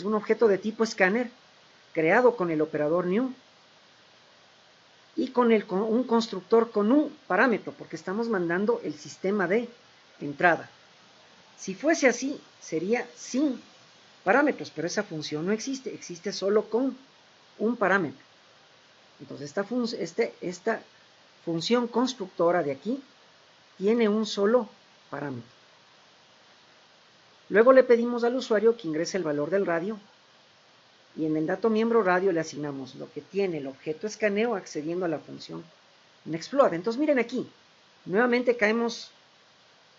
un objeto de tipo escáner creado con el operador new y con un constructor con un parámetro, porque estamos mandando el sistema de entrada. Si fuese así, sería sin parámetros, pero esa función no existe, existe solo con un parámetro. Entonces esta función constructora de aquí tiene un solo parámetro. Luego le pedimos al usuario que ingrese el valor del radio y en el dato miembro radio le asignamos lo que tiene el objeto escaneo accediendo a la función nextfloat. Entonces miren aquí, nuevamente caemos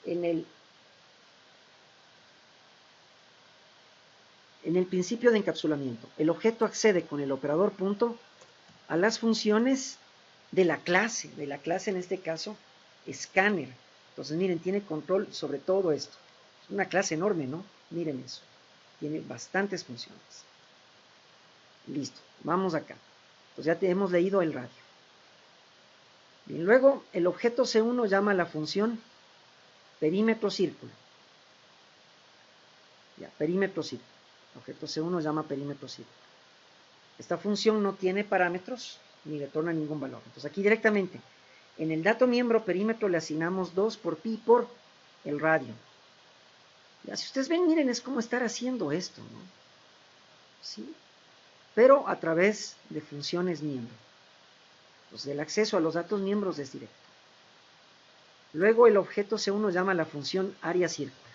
en el principio de encapsulamiento. El objeto accede con el operador punto a las funciones de la clase en este caso scanner. Entonces miren, tiene control sobre todo esto. Es una clase enorme, ¿no? Miren eso. Tiene bastantes funciones. Listo, vamos acá. Entonces ya hemos leído el radio. Bien, luego el objeto C1 llama a la función perímetro círculo. Ya, perímetro círculo. El objeto C1 llama perímetro círculo. Esta función no tiene parámetros ni retorna ningún valor. Entonces aquí directamente en el dato miembro perímetro le asignamos 2 por pi por el radio. Ya, si ustedes ven, miren, es como estar haciendo esto, ¿no? ¿Sí? Pero a través de funciones miembro. Entonces el acceso a los datos miembros es directo. Luego el objeto C1 llama a la función área círculo.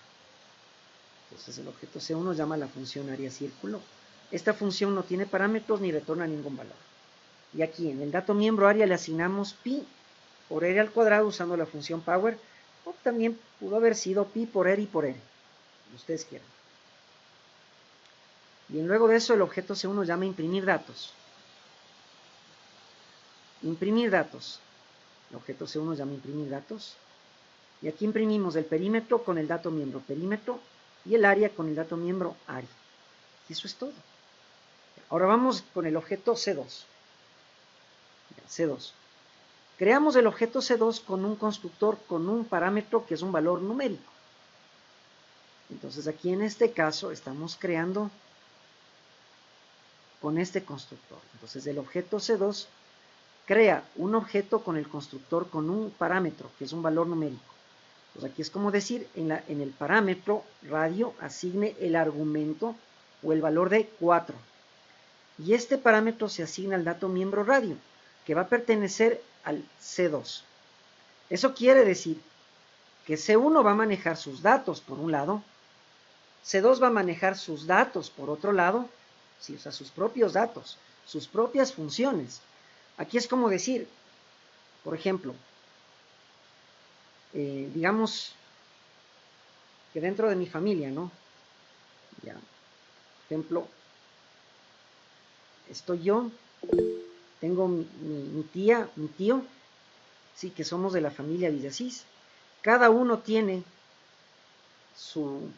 Entonces el objeto C1 llama a la función área círculo. Esta función no tiene parámetros ni retorna ningún valor. Y aquí en el dato miembro área le asignamos pi por r al cuadrado usando la función power, o también pudo haber sido pi por r y por r, como ustedes quieran. Bien, luego de eso el objeto C1 llama imprimir datos. Imprimir datos. El objeto C1 llama imprimir datos. Y aquí imprimimos el perímetro con el dato miembro perímetro y el área con el dato miembro área. Y eso es todo. Ahora vamos con el objeto C2. C2. Creamos el objeto C2 con un constructor con un parámetro que es un valor numérico. Entonces aquí en este caso estamos creando con este constructor. Entonces el objeto C2 crea un objeto con el constructor con un parámetro, que es un valor numérico. Pues aquí es como decir, en el parámetro radio asigne el argumento o el valor de 4. Y este parámetro se asigna al dato miembro radio, que va a pertenecer al C2. Eso quiere decir que C1 va a manejar sus datos por un lado, C2 va a manejar sus datos por otro lado, sí, o sea, sus propios datos, sus propias funciones. Aquí es como decir, por ejemplo, digamos que dentro de mi familia, ¿no? Ya, por ejemplo, estoy yo, tengo mi tía, mi tío, sí, que somos de la familia Villasís. Cada uno tiene su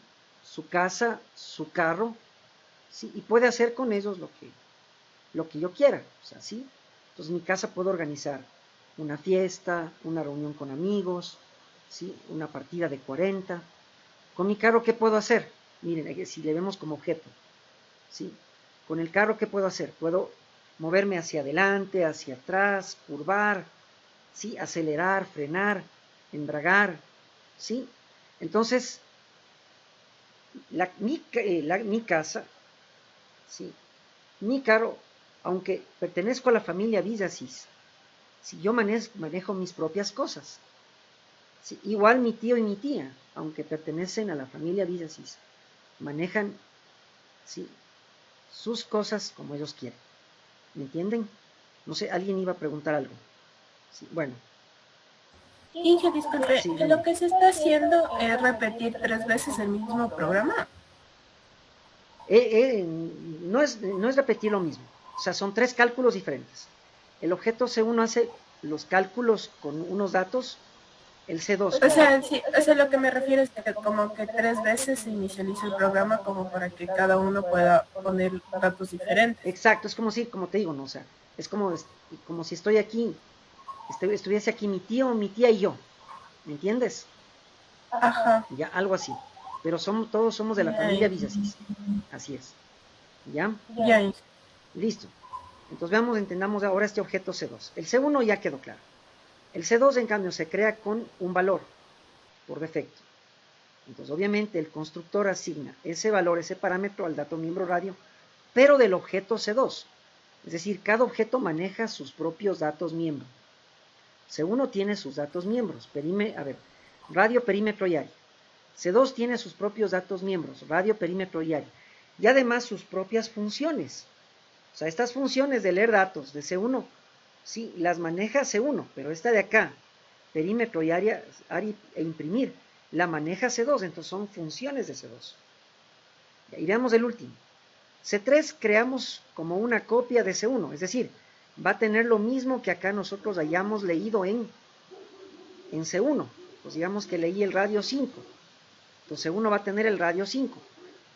casa, su carro, sí, y puede hacer con ellos lo que yo quiera, o sea, sí. Entonces en mi casa puedo organizar una fiesta, una reunión con amigos, ¿sí? Una partida de 40. Con mi carro, ¿qué puedo hacer? Miren, si le vemos como objeto, ¿sí? Con el carro, ¿qué puedo hacer? Puedo moverme hacia adelante, hacia atrás, curvar, ¿sí? Acelerar, frenar, embragar, ¿sí? Entonces, mi casa, ¿sí? Mi carro, aunque pertenezco a la familia Villasís, si yo manejo mis propias cosas. Sí, igual mi tío y mi tía, aunque pertenecen a la familia Villasís, manejan, sí, sus cosas como ellos quieren. ¿Me entienden? No sé, alguien iba a preguntar algo. Sí, bueno. Inge, disculpe, Sí, lo que se está haciendo es repetir 3 veces el mismo programa. No es repetir lo mismo. O sea, son 3 cálculos diferentes. El objeto C1 hace los cálculos con unos datos, el C2. O sea, sí, o sea, lo que me refiero es que como que 3 veces se inicializa el programa como para que cada uno pueda poner datos diferentes. Exacto, es como si, como te digo, ¿no? O sea, es como si estoy aquí, estuviese aquí mi tío, mi tía y yo. ¿Me entiendes? Ajá. Ya, algo así. Pero todos somos de la familia Villasís. Así es. ¿Ya? Ya. Listo. Entonces veamos, entendamos ahora este objeto C2. El C1 ya quedó claro. El C2, en cambio, se crea con un valor por defecto. Entonces, obviamente, el constructor asigna ese valor, ese parámetro al dato miembro radio, pero del objeto C2. Es decir, cada objeto maneja sus propios datos miembro. C1 tiene sus datos miembros. Radio, perímetro y área. C2 tiene sus propios datos miembros, radio, perímetro y área. Y además sus propias funciones. O sea, estas funciones de leer datos de C1, sí, las maneja C1, pero esta de acá, perímetro y área e imprimir, la maneja C2, entonces son funciones de C2. Y veamos el último. C3 creamos como una copia de C1, es decir, va a tener lo mismo que acá nosotros hayamos leído en C1. Pues digamos que leí el radio 5. Entonces C1 va a tener el radio 5.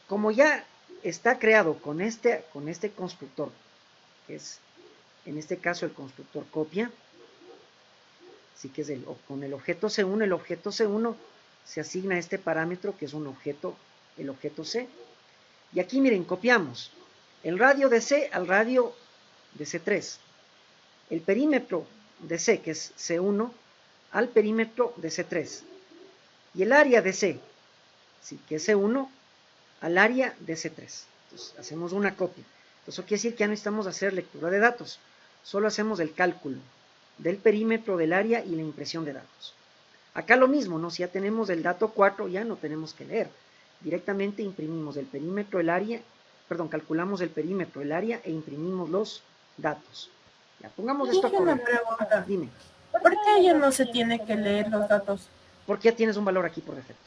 Como ya está creado con este constructor, que es en este caso el constructor copia, así que es con el objeto C1 se asigna este parámetro que es un objeto, el objeto C. Y aquí miren, copiamos el radio de C al radio de C3, el perímetro de C, que es C1, al perímetro de C3, y el área de C, sí, que es C1, al área de C3. Entonces hacemos una copia. Entonces eso quiere decir que ya no necesitamos hacer lectura de datos, solo hacemos el cálculo del perímetro, del área y la impresión de datos. Acá lo mismo, ¿no? Si ya tenemos el dato 4, ya no tenemos que leer. Directamente imprimimos el perímetro, el área, calculamos el perímetro, el área e imprimimos los datos. Ya, pongamos esto a correr. Una pregunta. Dime. ¿Por qué ya no se tiene que leer los datos? Porque ya tienes un valor aquí por defecto.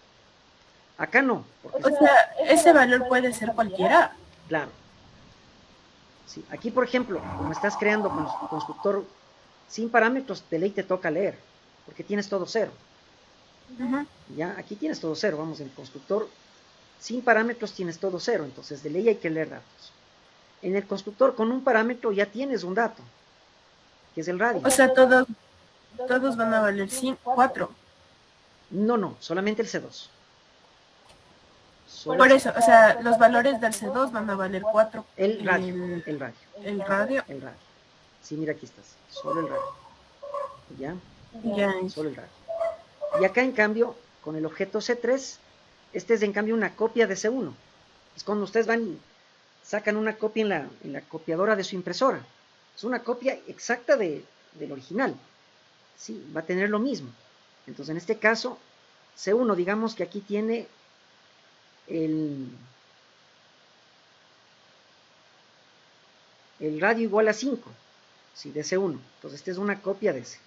Acá no. O sea, ese valor puede ser cualquiera. Claro. Sí, aquí, por ejemplo, como estás creando constructor sin parámetros, de ley te toca leer, porque tienes todo cero. Ya, aquí tienes todo cero, vamos, en el constructor sin parámetros tienes todo cero, entonces de ley hay que leer datos. En el constructor con un parámetro ya tienes un dato, que es el radio. O sea, todos van a valer 4. No, solamente el C2. Por eso, o sea, los valores del C2 van a valer 4. El radio. El radio. El radio. Sí, mira, aquí estás. Solo el radio. ¿Ya? Ya. Solo el radio. Y acá, en cambio, con el objeto C3, este es, en cambio, una copia de C1. Es cuando ustedes van y sacan una copia en la copiadora de su impresora. Es una copia exacta del original. Sí, va a tener lo mismo. Entonces, en este caso, C1, digamos que aquí tiene el radio igual a 5, ¿sí? De C1. Entonces, esta es una copia de ese.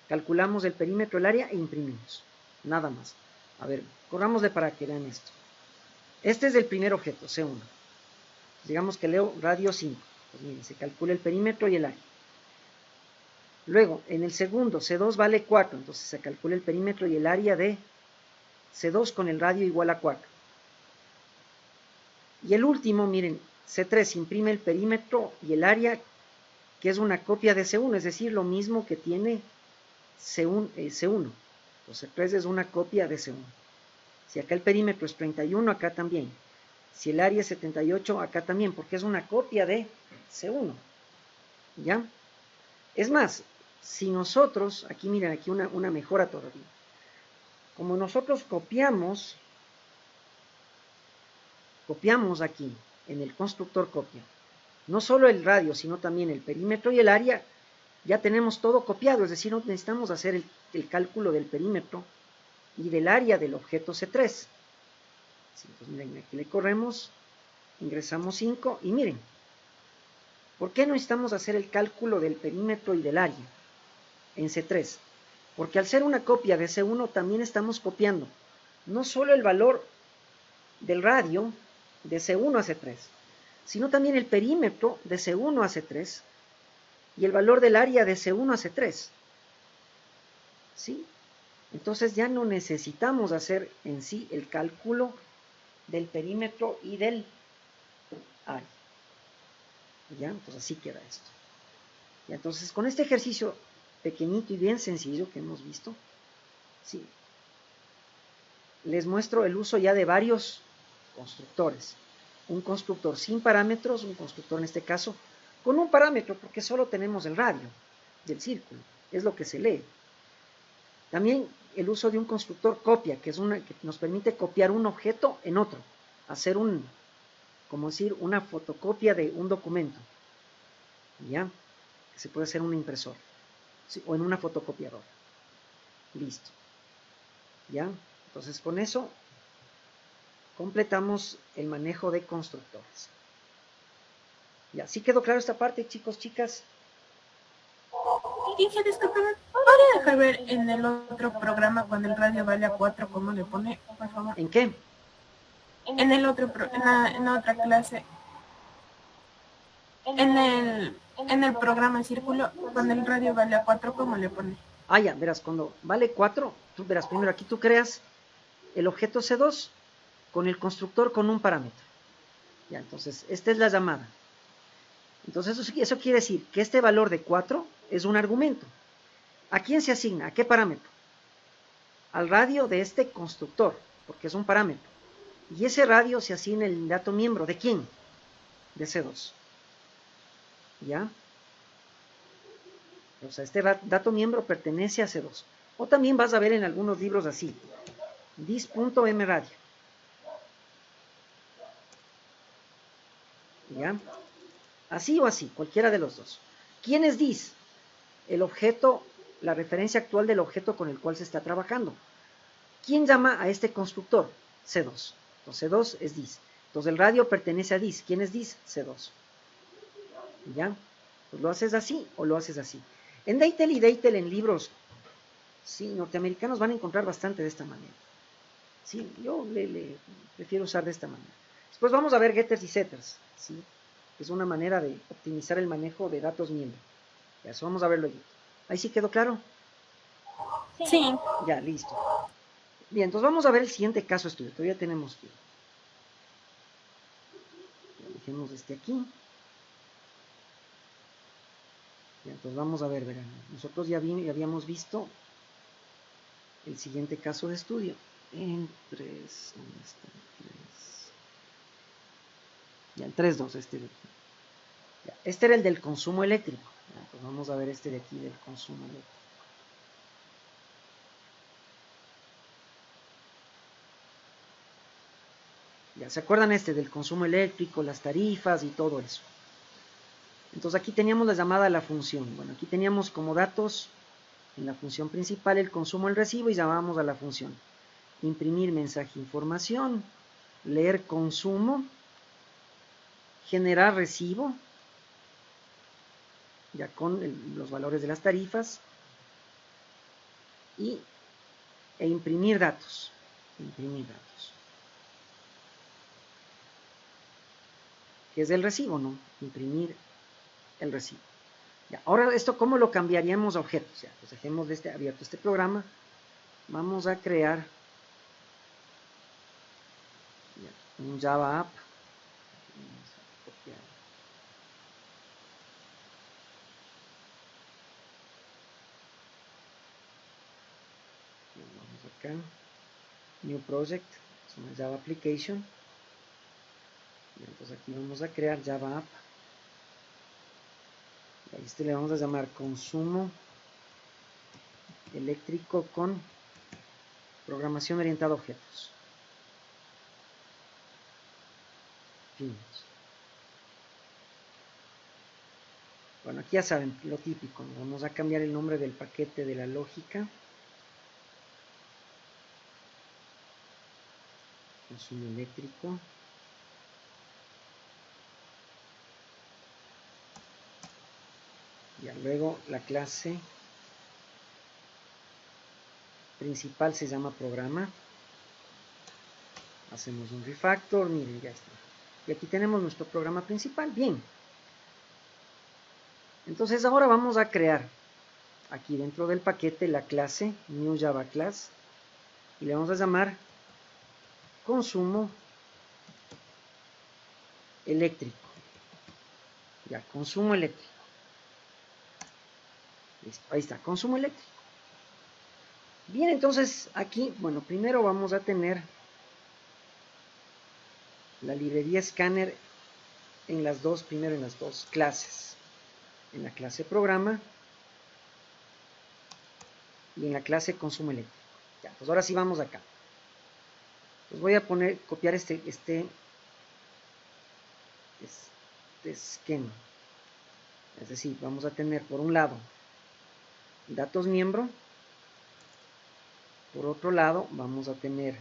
Calculamos el perímetro del área e imprimimos. Nada más. A ver, corrámosle para que vean esto. Este es el primer objeto, C1. Digamos que leo radio 5. Pues miren, se calcula el perímetro y el área. Luego, en el segundo, C2 vale 4, entonces se calcula el perímetro y el área de C2 con el radio igual a 4. Y el último, miren, C3 imprime el perímetro y el área, que es una copia de C1, es decir, lo mismo que tiene C1. Entonces, C3 es una copia de C1. Si acá el perímetro es 31, acá también. Si el área es 78, acá también, porque es una copia de C1. ¿Ya? Es más, si nosotros, aquí miren, aquí una mejora todavía. Como nosotros copiamos aquí, en el constructor copia, no solo el radio, sino también el perímetro y el área, ya tenemos todo copiado, es decir, no necesitamos hacer el cálculo del perímetro y del área del objeto C3. Sí, pues miren, aquí le corremos, ingresamos 5 y miren, ¿por qué no necesitamos hacer el cálculo del perímetro y del área en C3? Porque al ser una copia de C1 también estamos copiando no solo el valor del radio de C1 a C3, sino también el perímetro de C1 a C3 y el valor del área de C1 a C3. ¿Sí? Entonces ya no necesitamos hacer en sí el cálculo del perímetro y del área. ¿Ya? Entonces así queda esto. Y entonces con este ejercicio pequeñito y bien sencillo que hemos visto, ¿sí? Les muestro el uso ya de varios constructores. Un constructor sin parámetros, un constructor en este caso con un parámetro, porque solo tenemos el radio del círculo, es lo que se lee. También el uso de un constructor copia, que nos permite copiar un objeto en otro, hacer como decir, una fotocopia de un documento, ¿ya? Que se puede hacer en una impresora, ¿sí? O en una fotocopiadora. Listo. ¿Ya? Entonces con eso completamos el manejo de constructores. ¿Ya? ¿Sí quedó claro esta parte, chicos, chicas? Dije, discúlpame, ¿podría dejar ver en el otro programa cuando el radio vale a 4 cómo le pone, por favor? ¿En qué? En el otro, en la otra clase. En el programa círculo, cuando el radio vale a 4, ¿cómo le pone? Ah, ya, verás, cuando vale 4, tú verás, primero aquí tú creas el objeto C2 con el constructor con un parámetro. Ya, entonces, esta es la llamada. Entonces, eso quiere decir que este valor de 4 es un argumento. ¿A quién se asigna? ¿A qué parámetro? Al radio de este constructor, porque es un parámetro. Y ese radio se asigna el dato miembro. ¿De quién? De C2. ¿Ya? O sea, este dato miembro pertenece a C2. O también vas a ver en algunos libros así. dis.mradio. ¿Ya? Así o así, cualquiera de los dos. ¿Quién es dis? El objeto, la referencia actual del objeto con el cual se está trabajando. ¿Quién llama a este constructor? C2. Entonces C2 es dis. Entonces el radio pertenece a dis. ¿Quién es dis? C2. ¿Ya? Pues lo haces así o lo haces así. En Deitel y Deitel, en libros, sí, norteamericanos, van a encontrar bastante de esta manera. Sí, yo le prefiero usar de esta manera. Después vamos a ver getters y setters, ¿sí? Es una manera de optimizar el manejo de datos miembros. Ya, eso vamos a verlo ahí. ¿Ahí sí quedó claro? Sí. Ya, listo. Bien, entonces vamos a ver el siguiente caso de estudio. Todavía tenemos que... Dejemos este aquí. Bien, entonces vamos a ver, verán. Nosotros ya habíamos visto el siguiente caso de estudio. En 3, ¿dónde está? 3. Ya, el 3.2, este de aquí. Ya, este era el del consumo eléctrico. Ya, pues vamos a ver este de aquí del consumo eléctrico. Ya, ¿se acuerdan este del consumo eléctrico, las tarifas y todo eso? Entonces aquí teníamos la llamada a la función. Bueno, aquí teníamos como datos en la función principal el consumo, el recibo, y llamábamos a la función imprimir mensaje información, leer consumo, generar recibo, ya con los valores de las tarifas, e imprimir datos. Que es el recibo, ¿no? Imprimir el recibo. Ya, ahora esto, ¿cómo lo cambiaríamos a objetos? Ya, pues dejemos de abierto este programa. Vamos a crear un Java App. Vamos a copiar. Vamos acá. New Project. Es una Java Application. Y entonces aquí vamos a crear Java App. Y a este le vamos a llamar consumo eléctrico con programación orientada a objetos. Bueno, aquí ya saben lo típico. Vamos a cambiar el nombre del paquete de la lógica. Consumo eléctrico. Ya luego la clase principal se llama programa. Hacemos un refactor, miren, ya está. Y aquí tenemos nuestro programa principal. Bien. Entonces ahora vamos a crear aquí dentro del paquete la clase New Java Class y le vamos a llamar consumo eléctrico. Ya, consumo eléctrico. Listo, ahí está, consumo eléctrico. Bien, entonces aquí, bueno, primero vamos a tener la librería Scanner primero en las dos clases. En la clase programa y en la clase consumo eléctrico. Ya, pues ahora sí vamos acá. Pues voy a copiar este esquema. Es decir, vamos a tener por un lado datos miembro, por otro lado vamos a tener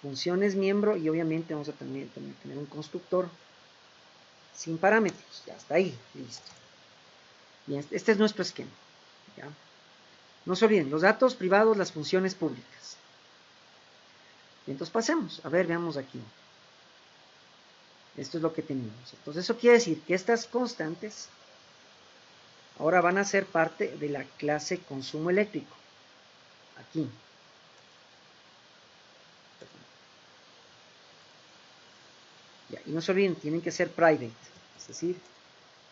funciones miembro y obviamente vamos a tener un constructor sin parámetros. Ya está ahí, listo. Bien, este es nuestro esquema. ¿Ya? No se olviden, los datos privados, las funciones públicas. Y entonces pasemos, a ver, veamos aquí. Esto es lo que tenemos. Entonces eso quiere decir que estas constantes ahora van a ser parte de la clase consumo eléctrico. Aquí. Ya, y no se olviden, tienen que ser private, es decir,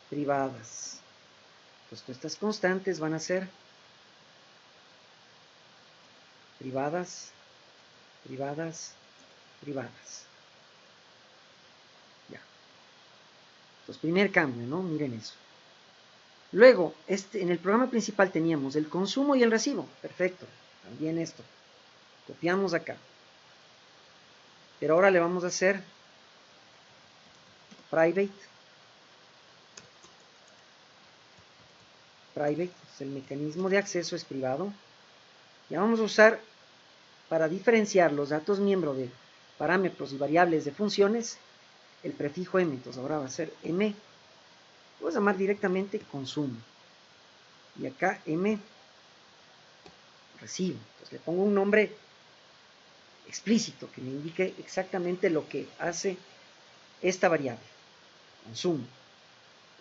privadas. Pues estas constantes van a ser privadas, privadas, privadas. Ya. Entonces, primer cambio, ¿no? Miren eso. Luego, en el programa principal teníamos el consumo y el recibo. Perfecto. También esto. Copiamos acá. Pero ahora le vamos a hacer private. Private, el mecanismo de acceso es privado. Ya vamos a usar, para diferenciar los datos miembro de parámetros y variables de funciones, el prefijo m. Entonces ahora va a ser m. Voy a llamar directamente consumo. Y acá m recibo. Entonces le pongo un nombre explícito que me indique exactamente lo que hace esta variable. Consumo.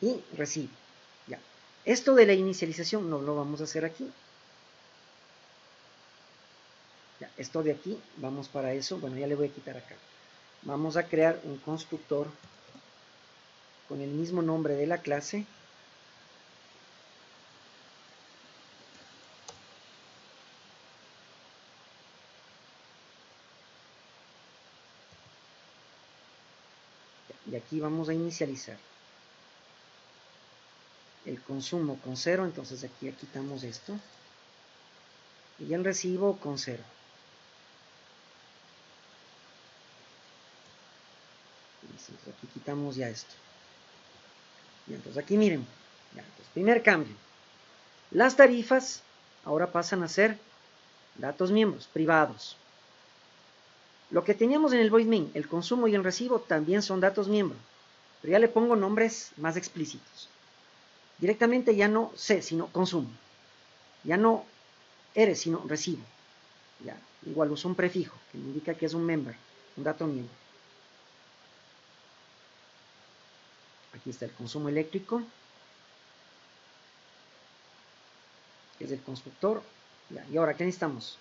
Y recibo. Ya. Esto de la inicialización no lo vamos a hacer aquí. Ya, esto de aquí, vamos para eso. Bueno, ya le voy a quitar acá. Vamos a crear un constructor con el mismo nombre de la clase. Y aquí vamos a inicializar el consumo con 0, entonces aquí ya quitamos esto. Y el recibo con 0. Entonces aquí quitamos ya esto. Y entonces aquí miren, ya, entonces, primer cambio. Las tarifas ahora pasan a ser datos miembros privados. Lo que teníamos en el void main, el consumo y el recibo, también son datos miembros, pero ya le pongo nombres más explícitos. Directamente ya no C, sino consumo. Ya no R, sino recibo. Ya, igual uso un prefijo, que me indica que es un member, un dato miembro. Aquí está el consumo eléctrico, que es el constructor. Ya, y ahora, ¿qué necesitamos?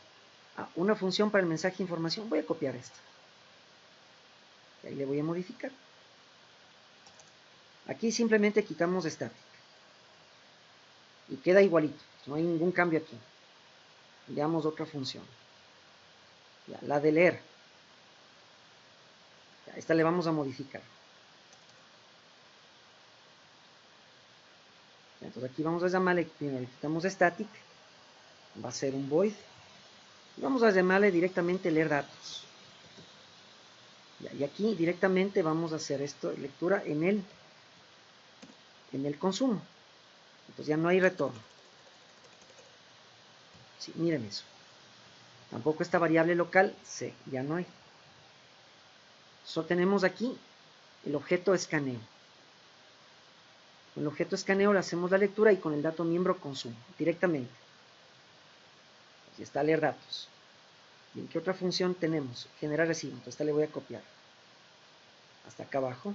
Una función para el mensaje de información. Voy a copiar esta. Y ahí le voy a modificar. Aquí simplemente quitamos static. Y queda igualito. No hay ningún cambio aquí. Veamos otra función. Ya, la de leer. Ya, esta le vamos a modificar. Ya, entonces aquí vamos a llamarle, primero le quitamos static. Va a ser un void. Y vamos a llamarle directamente leer datos. Ya, y aquí directamente vamos a hacer esto, lectura en el consumo. Entonces ya no hay retorno. Sí, miren eso. Tampoco esta variable local, C, ya no hay. Solo tenemos aquí el objeto escaneo. Con el objeto escaneo le hacemos la lectura y con el dato miembro consumo, directamente. Aquí está leer datos. Bien, ¿qué otra función tenemos? Generar recibo. Entonces esta le voy a copiar hasta acá abajo.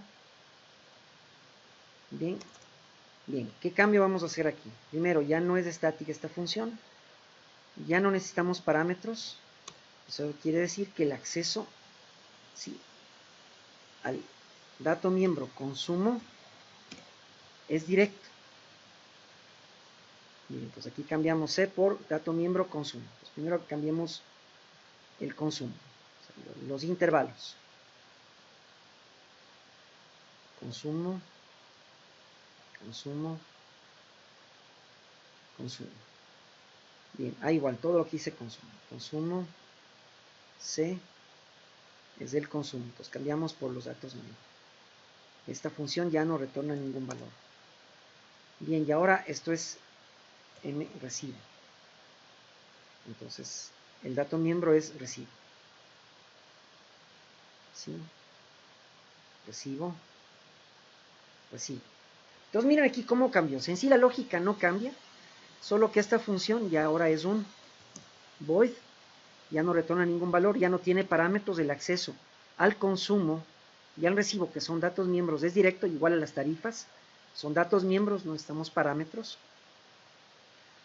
Bien, bien. ¿Qué cambio vamos a hacer aquí? Primero, ya no es estática esta función. Ya no necesitamos parámetros. Eso quiere decir que el acceso, sí, al dato miembro consumo es directo. Bien, entonces aquí cambiamos C por dato miembro consumo. Entonces primero cambiemos el consumo, o sea, los intervalos. Consumo, consumo, consumo. Bien, igual, todo lo que hice consumo. Consumo, C, es del consumo. Entonces cambiamos por los datos miembros. Esta función ya no retorna ningún valor. Bien, y ahora esto es M recibo. Entonces, el dato miembro es recibo. ¿Sí? Recibo, recibo. Entonces, miren aquí cómo cambió. En sí la lógica no cambia, solo que esta función ya ahora es un void, ya no retorna ningún valor, ya no tiene parámetros del acceso al consumo y al recibo, que son datos miembros, es directo, igual a las tarifas. Son datos miembros, no necesitamos parámetros.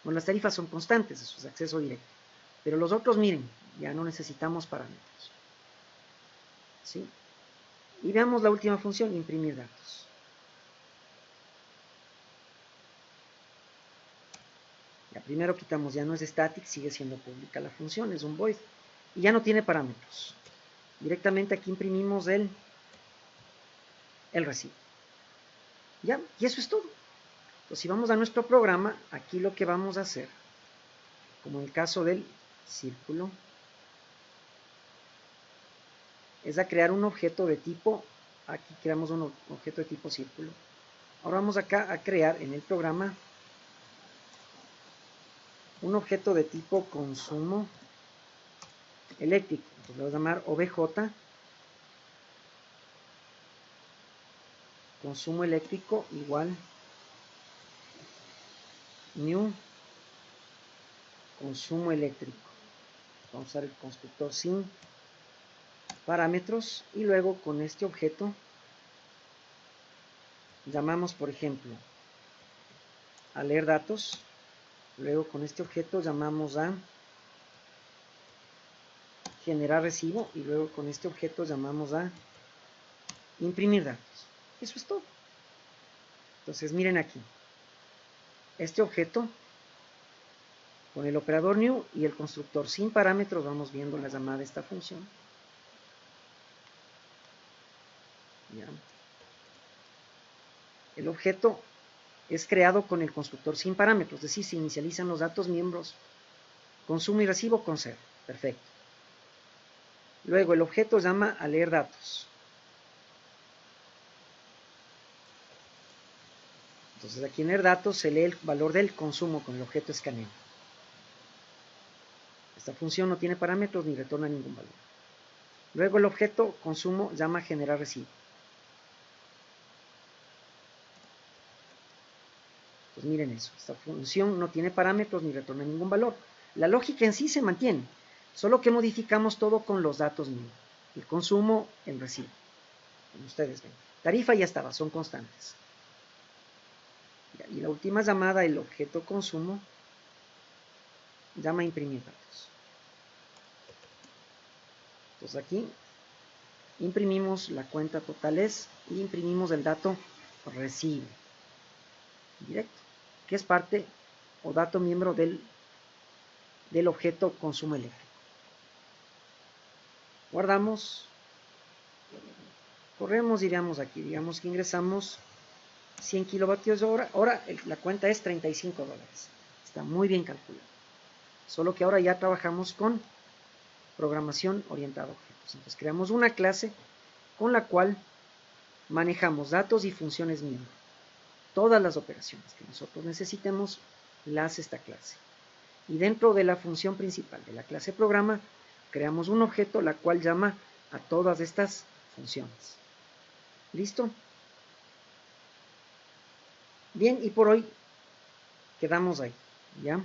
Bueno, las tarifas son constantes, eso es acceso directo. Pero los otros, miren, ya no necesitamos parámetros. ¿Sí? Y veamos la última función, imprimir datos. Ya primero quitamos, ya no es static, sigue siendo pública la función, es un void. Y ya no tiene parámetros. Directamente aquí imprimimos el recibo. Ya, y eso es todo. Entonces, si vamos a nuestro programa, aquí lo que vamos a hacer, como en el caso del círculo, es a crear un objeto de tipo, aquí creamos un objeto de tipo círculo. Ahora vamos acá a crear en el programa un objeto de tipo consumo eléctrico. Entonces lo voy a llamar obj consumo eléctrico igual new consumo eléctrico. Vamos a usar el constructor sin parámetros y luego con este objeto llamamos, por ejemplo, a leer datos. Luego con este objeto llamamos a generar recibo y luego con este objeto llamamos a imprimir datos. Eso es todo. Entonces miren aquí, este objeto con el operador new y el constructor sin parámetros vamos viendo la llamada de esta función. ¿Ya? el objeto es creado con el constructor sin parámetros, es decir, se inicializan los datos miembros consumo y recibo con 0. Perfecto. Luego el objeto llama a leer datos. Entonces aquí en leer datos se lee el valor del consumo con el objeto escaneo. Esta función no tiene parámetros ni retorna ningún valor. Luego el objeto consumo llama a generar recibo. Pues miren eso, esta función no tiene parámetros ni retorna ningún valor. La lógica en sí se mantiene, solo que modificamos todo con los datos mismos. El consumo, el recibo. Como ustedes ven. Tarifa ya estaba, son constantes. Y la última llamada, el objeto consumo, llama a imprimir datos. Entonces aquí imprimimos la cuenta totales y imprimimos el dato recibo directo, que es parte o dato miembro del objeto consumo eléctrico. Guardamos, corremos y veamos aquí, digamos que ingresamos 100 kilovatios hora, ahora la cuenta es $35, está muy bien calculado, solo que ahora ya trabajamos con programación orientada a objetos. Entonces creamos una clase con la cual manejamos datos y funciones miembro. Todas las operaciones que nosotros necesitemos las hace esta clase. Y dentro de la función principal de la clase programa, creamos un objeto la cual llama a todas estas funciones. ¿Listo? Bien, y por hoy quedamos ahí, ¿ya?